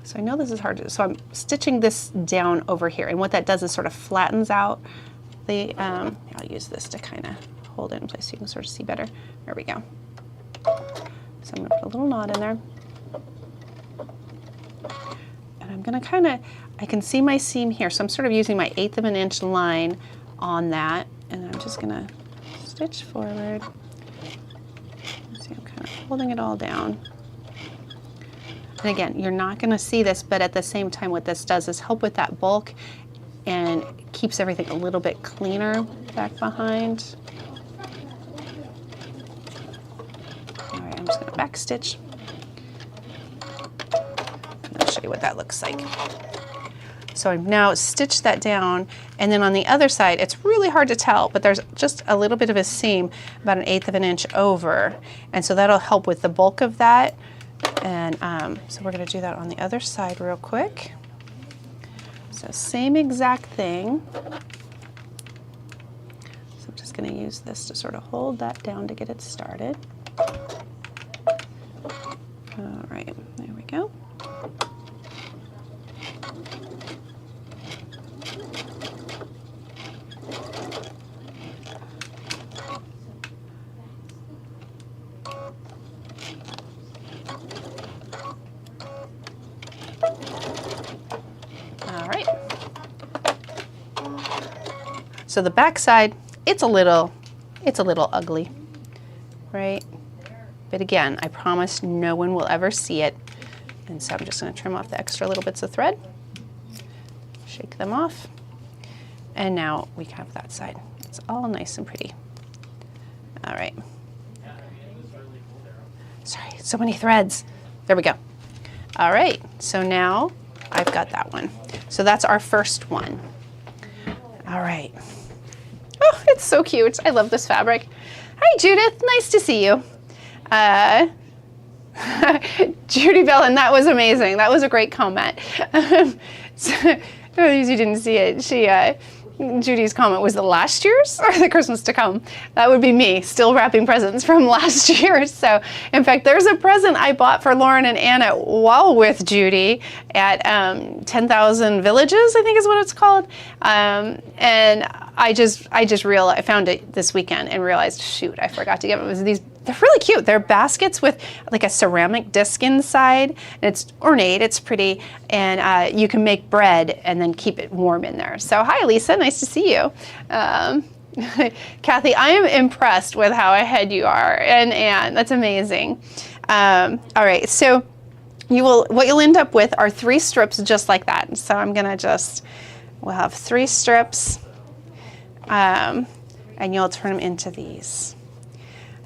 So I know this is hard to, so I'm stitching this down over here, and what that does is sort of flattens out the, I'll use this to kind of hold it in place so you can sort of see better. There we go. So I'm gonna put a little knot in there. And I'm gonna kind of, I can see my seam here, so I'm sort of using my 1/8 inch line on that, and I'm just gonna stitch forward. See, I'm kind of holding it all down. And again, you're not going to see this, but at the same time, what this does is help with that bulk and keeps everything a little bit cleaner back behind. All right, I'm just going to back stitch. And I'll show you what that looks like. So I've now stitched that down, and then on the other side, it's really hard to tell, but there's just a little bit of a seam, about 1/8 inch over, and so that'll help with the bulk of that. And so we're going to do that on the other side real quick. So same exact thing. So I'm just going to use this to sort of hold that down to get it started. All right, there we go. So the back side, it's a little ugly, right? But again, I promise no one will ever see it. And so I'm just going to trim off the extra little bits of thread, shake them off, and now we have that side. It's all nice and pretty. All right. Sorry, so many threads. There we go. All right, so now I've got that one. So that's our first one. All right. Oh, it's so cute. I love this fabric. Hi, Judith. Nice to see you. Judy Bellin, that was amazing. That was a great comment. So, for those who didn't see it, Judy's comment was the last year's or the Christmas to come. That would be me still wrapping presents from last year. So in fact, there's a present I bought for Lauren and Anna while with Judy at 10,000 Villages, I think is what it's called. And I just realized, I found it this weekend and realized, shoot, I forgot to give them. It was these. They're really cute. They're baskets with like a ceramic disc inside, and it's ornate, it's pretty, and you can make bread and then keep it warm in there. So hi, Lisa, nice to see you. Kathy, I am impressed with how ahead you are, and Anne, that's amazing. All right, so what you'll end up with are 3 strips just like that. So I'm gonna we'll have 3 strips, and you'll turn them into these.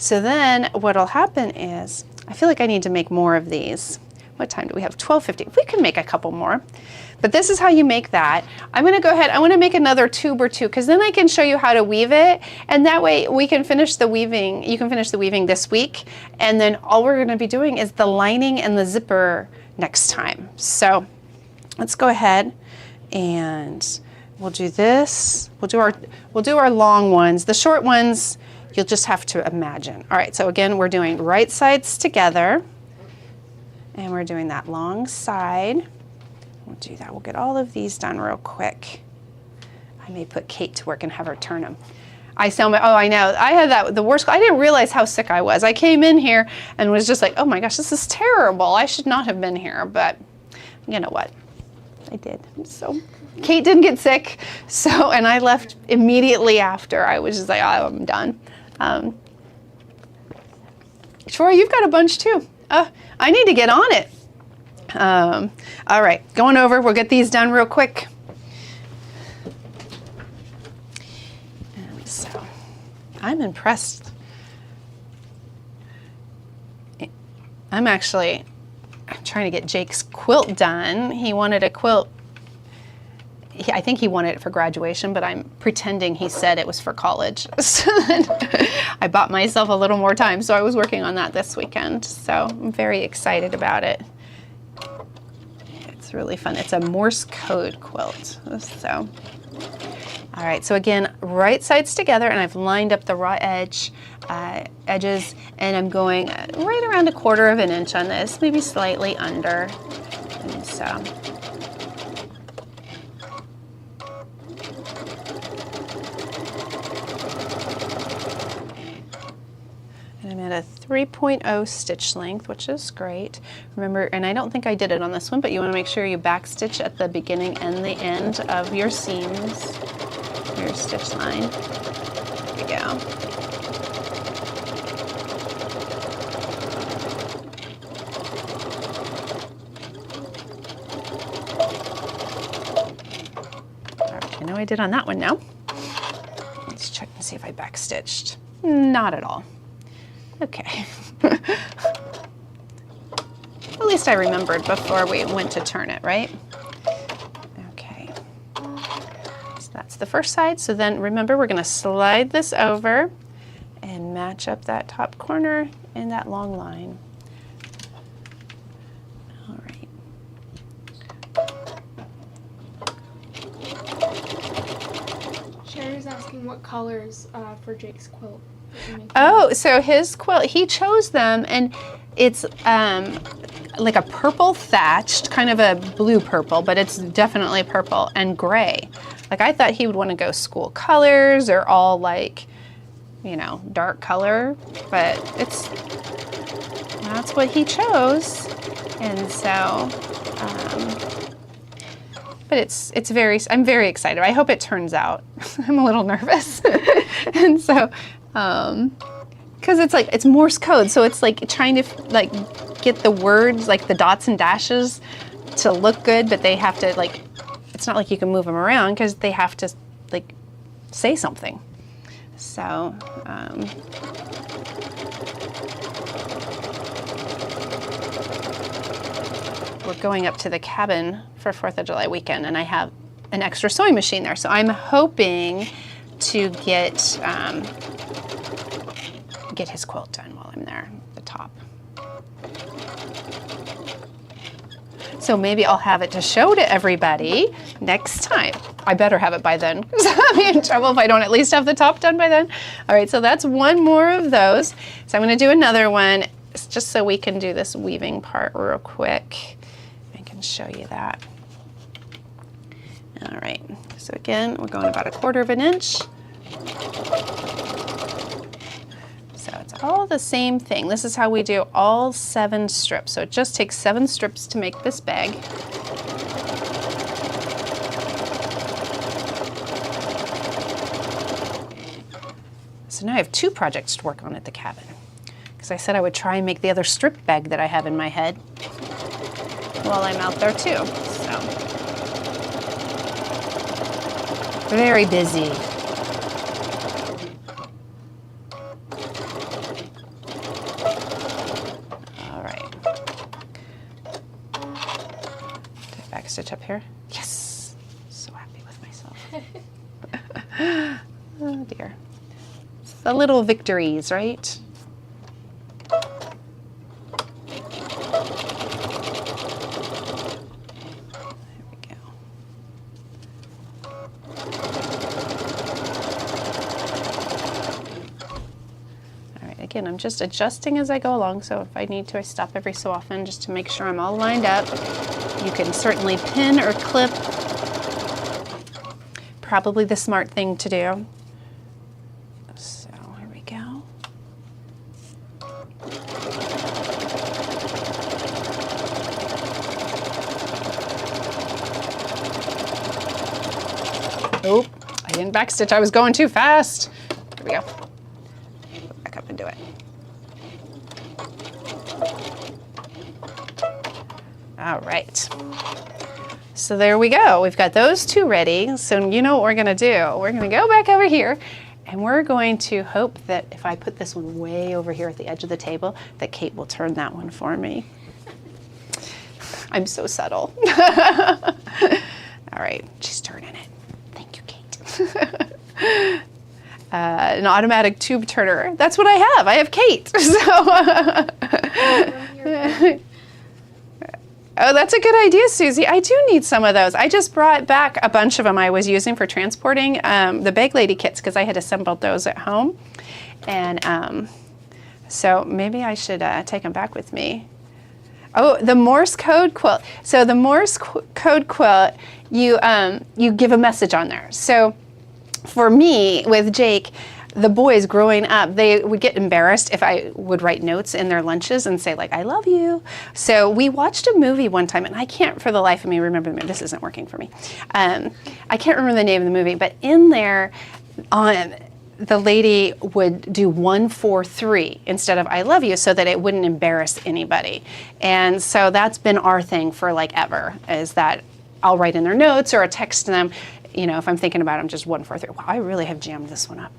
So then what'll happen is, I feel like I need to make more of these. What time do we have? 12:50. We can make a couple more. But this is how you make that. I'm gonna go ahead, I wanna make another tube or 2, because then I can show you how to weave it, and that way we can finish the weaving, you can finish the weaving this week, and then all we're gonna be doing is the lining and the zipper next time. So let's go ahead and we'll do this. We'll do our long ones. The short ones, you'll just have to imagine. All right, so again, we're doing right sides together, and we're doing that long side. We'll do that. We'll get all of these done real quick. I may put Kate to work and have her turn them. I know. I had the worst. I didn't realize how sick I was. I came in here and was just like, oh my gosh, this is terrible. I should not have been here, but you know what? I did. So Kate didn't get sick, and I left immediately after. I was just like, oh, I'm done. Troy, you've got a bunch too. I need to get on it. All right, going over, we'll get these done real quick. And so, I'm impressed. I'm trying to get Jake's quilt done. He wanted a quilt. I think he wanted it for graduation, but I'm pretending he said it was for college. So I bought myself a little more time, so I was working on that this weekend. So I'm very excited about it. It's really fun. It's a Morse code quilt. So, all right, so again, right sides together, and I've lined up the raw edges, and I'm going right around 1/4 of an inch on this, maybe slightly under. And so. I'm at a 3.0 stitch length, which is great. Remember, and I don't think I did it on this one, but you want to make sure you back stitch at the beginning and the end of your seams, your stitch line. There you go. All right, I know I did on that one now. Let's check and see if I back stitched. Not at all. Okay. At least I remembered before we went to turn it, right? Okay. So that's the first side. So then remember, we're going to slide this over and match up that top corner and that long line. All right. Sherry's asking what colors for Jake's quilt. Oh, so his quilt, he chose them, and it's like a purple thatched, kind of a blue purple, but it's definitely purple and gray. Like I thought he would want to go school colors or all like, you know, dark color, but that's what he chose. And so, but I'm very excited. I hope it turns out. I'm a little nervous. And so, because it's Morse code, so it's like trying to like get the words, like the dots and dashes, to look good, but they have to like, it's not like you can move them around because they have to like say something. So, we're going up to the cabin for 4th of July weekend, and I have an extra sewing machine there, so I'm hoping to get his quilt done while I'm there, the top. So maybe I'll have it to show to everybody next time. I better have it by then, because I'll be in trouble if I don't at least have the top done by then. All right, so that's one more of those. So I'm going to do another one just so we can do this weaving part real quick. I can show you that. All right, so again, we're going about 1/4 inch. So it's all the same thing. This is how we do all 7 strips. So it just takes 7 strips to make this bag. So now I have 2 projects to work on at the cabin, because I said I would try and make the other strip bag that I have in my head while I'm out there too. So very busy. All right. Did I back stitch up here? Yes. So happy with myself. Oh dear. The little victories, right? Again, I'm just adjusting as I go along, so if I need to, I stop every so often just to make sure I'm all lined up. You can certainly pin or clip. Probably the smart thing to do. So here we go. Oh, I didn't backstitch. I was going too fast. Here we go. Back up and do it. All right. So there we go. We've got those 2 ready. So you know what we're going to do. We're going to go back over here, and we're going to hope that if I put this one way over here at the edge of the table, that Kate will turn that one for me. I'm so subtle. All right, she's turning it. Thank you, Kate. An automatic tube turner. That's what I have. I have Kate. So. Oh, that's a good idea, Susie. I do need some of those. I just brought back a bunch of them I was using for transporting the Bag Lady kits, because I had assembled those at home. And so maybe I should take them back with me. Oh, the Morse code quilt. So the Morse code quilt, you give a message on there. So for me, with Jake, the boys growing up, they would get embarrassed if I would write notes in their lunches and say, like, I love you. So we watched a movie one time, and I can't for the life of me remember the movie. This isn't working for me. I can't remember the name of the movie, but in there, the lady would do 1, 4, 3 instead of I love you, so that it wouldn't embarrass anybody. And so that's been our thing for like ever, is that I'll write in their notes or a text to them. You know, if I'm thinking about them, just 1, 4, 3. Wow, I really have jammed this one up.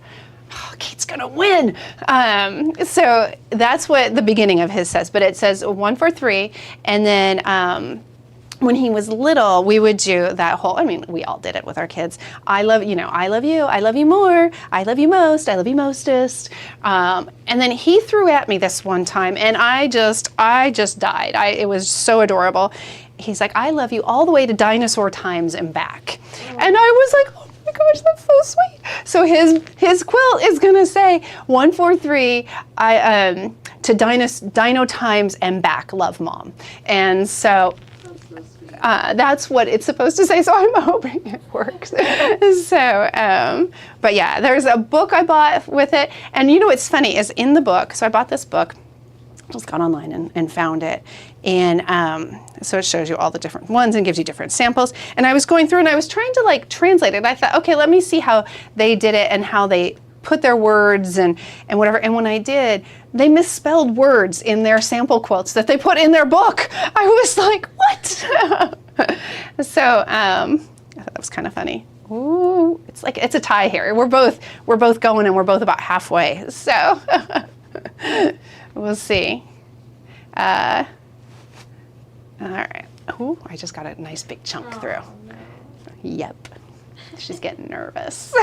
Oh, Kate's gonna win. So that's what the beginning of his says, but it says 1, 4, 3, and then when he was little, we would do that whole, I mean, we all did it with our kids. I love, you know, I love you more, I love you most, I love you mostest. And then he threw at me this one time, and I just died. It was so adorable. He's like, I love you all the way to dinosaur times and back. And I was like, oh my gosh, that's so sweet. So his quilt is gonna say 1, 4, 3, to dino times and back, love mom. And so that's what it's supposed to say, so I'm hoping it works. So, but yeah, there's a book I bought with it, and you know what's funny is in the book, so I bought this book, just got online and found it, and so it shows you all the different ones and gives you different samples, and I was going through and I was trying to like translate it. I thought, okay, let me see how they did it and how they put their words and whatever, and when I did, they misspelled words in their sample quilts that they put in their book. I was like, what? So that was kind of funny. Ooh, it's like, it's a tie here. We're both going, and we're both about halfway. So we'll see. All right. Ooh, I just got a nice big chunk through. No. Yep. She's getting nervous. All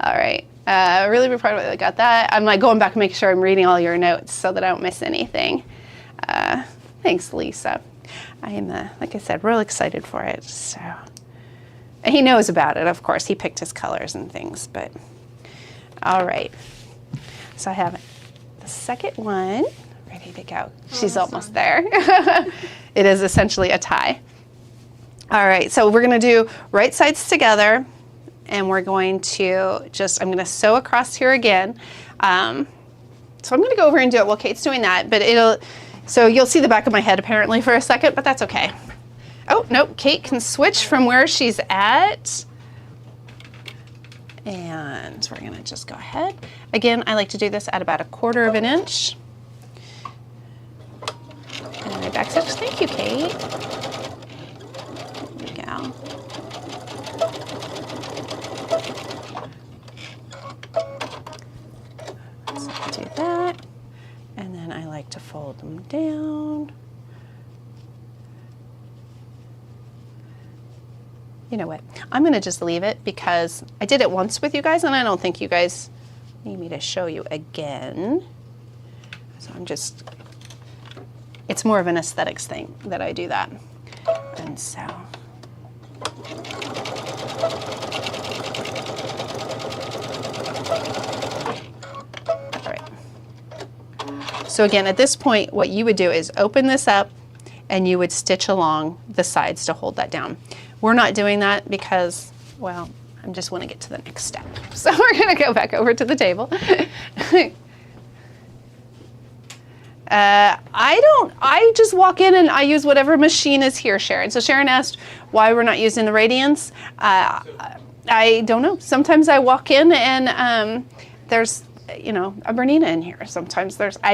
right. Really proud of it. I got that. I'm like going back and making sure I'm reading all your notes so that I don't miss anything. Thanks, Lisa. I am, like I said, real excited for it. So, and he knows about it, of course. He picked his colors and things, but all right. So I have the second one ready to go. She's almost there. It is essentially a tie. All right, so we're gonna do right sides together, and we're going to I'm gonna sew across here again. So I'm gonna go over and do it while Kate's doing that, but so you'll see the back of my head apparently for a second, but that's okay. Oh, nope, Kate can switch from where she's at. And we're gonna just go ahead. Again, I like to do this at about 1/4 of an inch. And my back stitch, thank you, Kate. There we go. So do that. And then I like to fold them down. You know what? I'm gonna just leave it because I did it once with you guys and I don't think you guys need me to show you again. So it's more of an aesthetics thing that I do that. And so. All right. So again, at this point, what you would do is open this up and you would stitch along the sides to hold that down. We're not doing that because, well, I just want to get to the next step. So we're going to go back over to the table. I just walk in and I use whatever machine is here, Sharon. So Sharon asked why we're not using the Radiance. I don't know. Sometimes I walk in and there's, a Bernina in here. Sometimes there's, but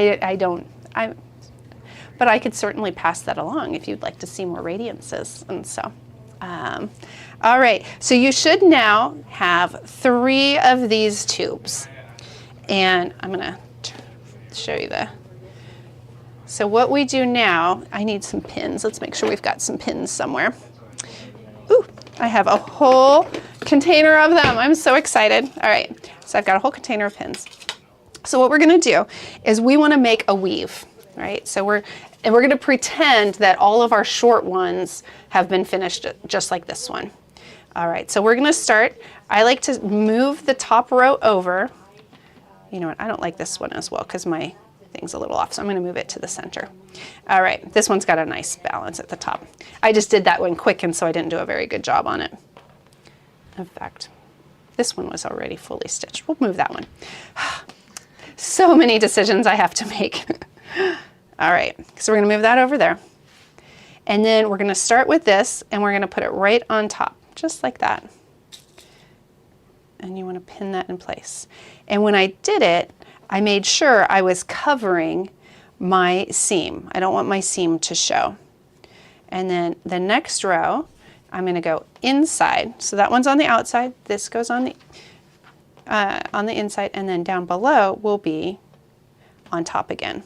I could certainly pass that along if you'd like to see more Radiances. And so. All right, so you should now have 3 of these tubes. And I'm going to show you so what we do now, I need some pins. Let's make sure we've got some pins somewhere. Ooh, I have a whole container of them. I'm so excited. All right, so I've got a whole container of pins. So what we're going to do is we want to make a weave, right? So we're going to pretend that all of our short ones have been finished just like this one. All right, so we're going to start. I like to move the top row over. You know what, I don't like this one as well because my thing's a little off, so I'm going to move it to the center. All right, this one's got a nice balance at the top. I just did that one quick, and so I didn't do a very good job on it. In fact, this one was already fully stitched. We'll move that one. So many decisions I have to make. All right, so we're going to move that over there. And then we're going to start with this, and we're going to put it right on top, just like that. And you want to pin that in place. And when I did it, I made sure I was covering my seam. I don't want my seam to show. And then the next row, I'm going to go inside. So that one's on the outside. This goes on the inside, and then down below will be on top again.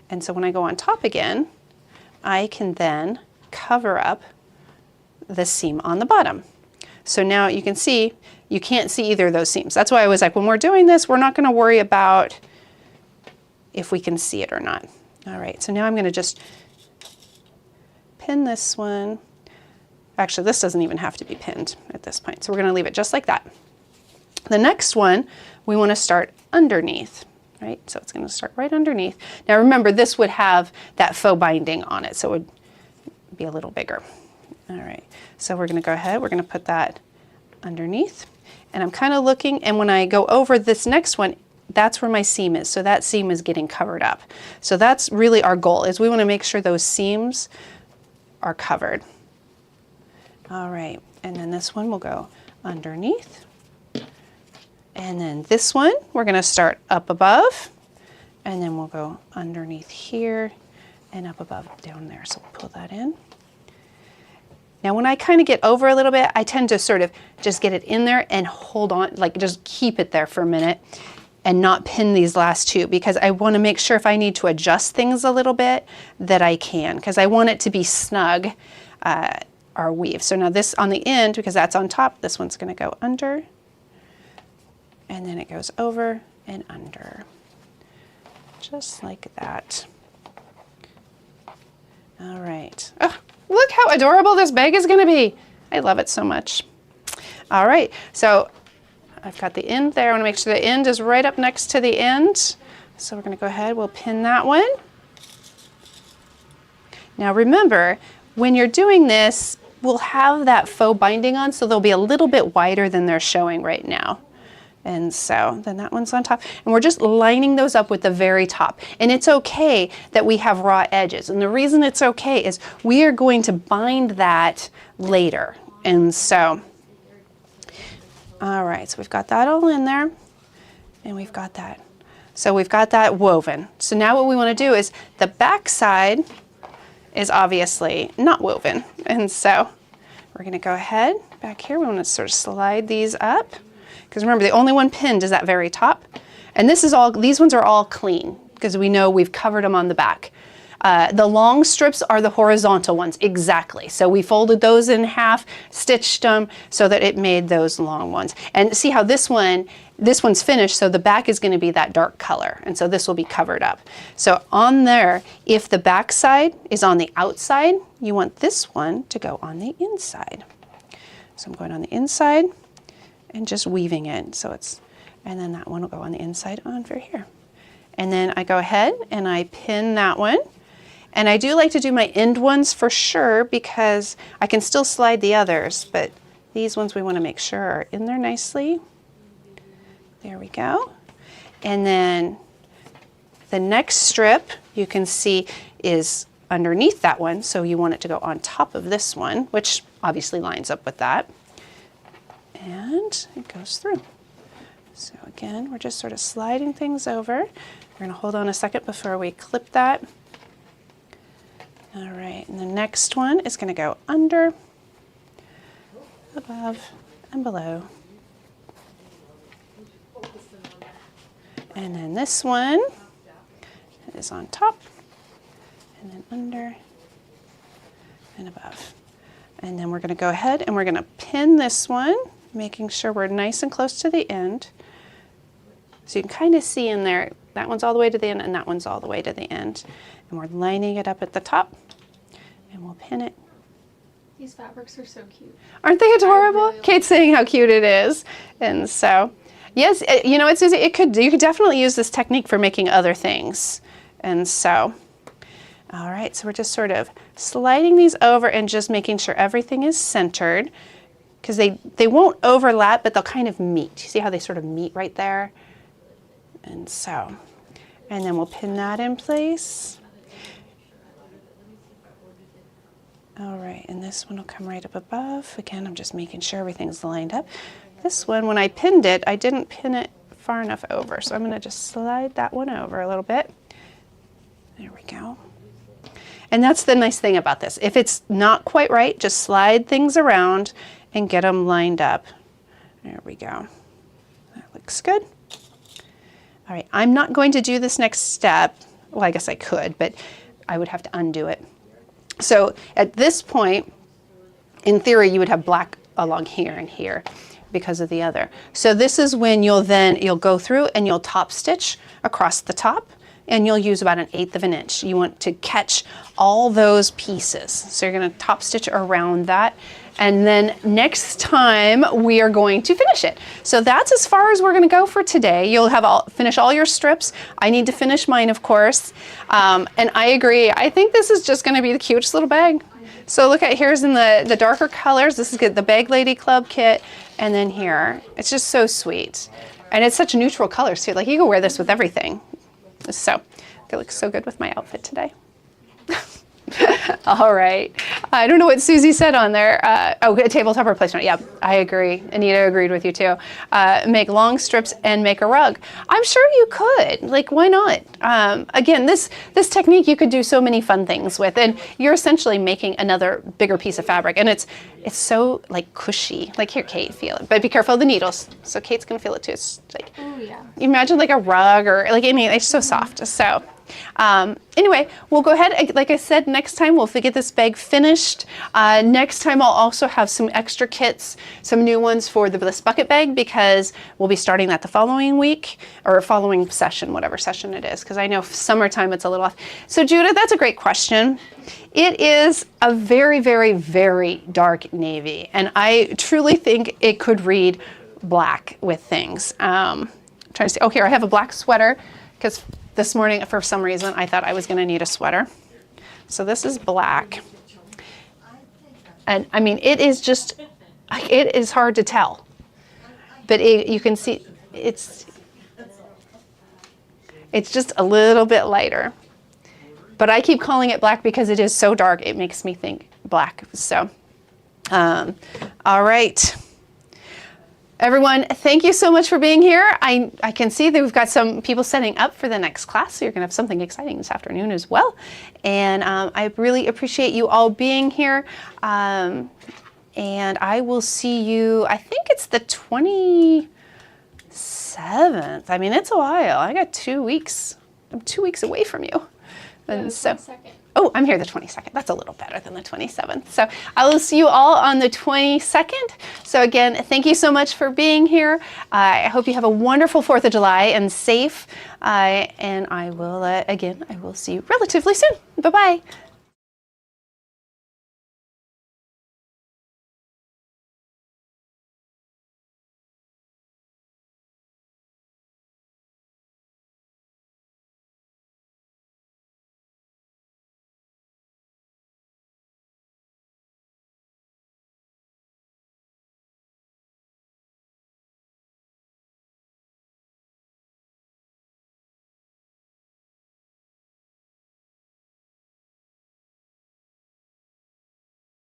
And so when I go on top again, I can then cover up the seam on the bottom. So now you can see, you can't see either of those seams. That's why I was like, when we're doing this, we're not going to worry about if we can see it or not. All right, so now I'm going to just pin this one. Actually, this doesn't even have to be pinned at this point. So we're going to leave it just like that. The next one, we want to start underneath. Right, so it's going to start right underneath. Now remember, this would have that faux binding on it, so it would be a little bigger. All right, so we're going to go ahead, we're going to put that underneath, and I'm kind of looking, and when I go over this next one, that's where my seam is, so that seam is getting covered up. So that's really our goal, is we want to make sure those seams are covered. All right, and then this one will go underneath. And then this one, we're going to start up above, and then we'll go underneath here and up above down there. So we'll pull that in. Now when I kind of get over a little bit, I tend to sort of just get it in there and hold on, like just keep it there for a minute and not pin these last 2, because I want to make sure if I need to adjust things a little bit that I can, because I want it to be snug, our weave. So now this on the end, because that's on top, this one's going to go under. And then it goes over and under, just like that. All right. Oh, Look how adorable this bag is gonna be. I love it so much. All right, so I've got the end there. I wanna make sure the end is right up next to the end. So we're gonna go ahead, we'll pin that one. Now remember, when you're doing this, we'll have that faux binding on, so they'll be a little bit wider than they're showing right now. And so then that one's on top. And we're just lining those up with the very top. And it's okay that we have raw edges. And the reason it's okay is we are going to bind that later. And so, all right, so we've got that all in there. And we've got that. So we've got that woven. So now what we want to do is the back side is obviously not woven. And so we're going to go ahead back here. We want to sort of slide these up. Because remember, the only one pinned is that very top. And this is all, these ones are all clean because we know we've covered them on the back. The long strips are the horizontal ones, exactly. So we folded those in half, stitched them so that it made those long ones. And see how this one's finished, so the back is going to be that dark color. And so this will be covered up. So on there, if the back side is on the outside, you want this one to go on the inside. So I'm going on the inside and just weaving it. So it's, and then that one will go on the inside over here. And then I go ahead and I pin that one. And I do like to do my end ones for sure because I can still slide the others, but these ones we want to make sure are in there nicely. There we go. And then the next strip you can see is underneath that one, so you want it to go on top of this one, which obviously lines up with that. And it goes through. So again, we're just sort of sliding things over. We're going to hold on a second before we clip that. All right, and the next one is going to go under, above, and below. And then this one is on top, and then under, and above. And then we're going to go ahead and we're going to pin this one, making sure we're nice and close to the end. So you can kind of see in there, that one's all the way to the end and that one's all the way to the end. And we're lining it up at the top, and we'll pin it. These fabrics are so cute. Aren't they adorable? Really Kate's saying how cute it is. And so, yes, you know, it's easy. You could definitely use this technique for making other things. And so, all right, so we're just sort of sliding these over and just making sure everything is centered, because they won't overlap, but they'll kind of meet. You see how they sort of meet right there? And so, and then we'll pin that in place. All right, and this one will come right up above. Again, I'm just making sure everything's lined up. This one, when I pinned it, I didn't pin it far enough over, so I'm gonna just slide that one over a little bit. There we go. And that's the nice thing about this. If it's not quite right, just slide things around and get them lined up. There we go. That looks good. All right, I'm not going to do this next step. Well, I guess I could, but I would have to undo it. So at this point, in theory, you would have black along here and here because of the other. So this is when you'll go through and you'll top stitch across the top, and you'll use about 1/8 of an inch. You want to catch all those pieces. So you're gonna top stitch around that. And then next time we are going to finish it. So that's as far as we're gonna go for today. You'll have finish all your strips. I need to finish mine, of course. And I agree, I think this is just gonna be the cutest little bag. So look at, here's in the darker colors. This is good, the Bag Lady Club kit. And then here, it's just so sweet. And it's such neutral colors too. Like you can wear this with everything. So it looks so good with my outfit today. All right. I don't know what Susie said on there. Oh, a tabletop replacement. Yeah, I agree. Anita agreed with you too. Make long strips and make a rug. I'm sure you could. Like, why not? Again, this technique you could do so many fun things with, and you're essentially making another bigger piece of fabric, and it's so like cushy. Like here, Kate, feel it, but be careful of the needles. So Kate's gonna feel it too. It's like, Oh yeah. you imagine like a rug or like any. It's so soft. So Anyway, we'll go ahead, like I said, next time we'll get this bag finished. Next time I'll also have some extra kits, some new ones for the Bliss Bucket bag, because we'll be starting that the following week, or following session, whatever session it is, because I know summertime it's a little off. So Judah, that's a great question. It is a very, very, very dark navy, and I truly think it could read black with things. I'm trying to see, oh, here, I have a black sweater, because this morning, for some reason, I thought I was going to need a sweater. So this is black. And I mean, it is just, it is hard to tell. But you can see, it's just a little bit lighter. But I keep calling it black because it is so dark, it makes me think black. So, all right. Everyone, thank you so much for being here. I can see that we've got some people setting up for the next class, so you're going to have something exciting this afternoon as well. And I really appreciate you all being here. And I will see you, I think it's the 27th. I mean, it's a while. I got 2 weeks. I'm 2 weeks away from you. And so. 22nd. Oh, I'm here the 22nd. That's a little better than the 27th. So I will see you all on the 22nd. So again, thank you so much for being here. I hope you have a wonderful 4th of July and safe. And I will, again, I will see you relatively soon. Bye-bye.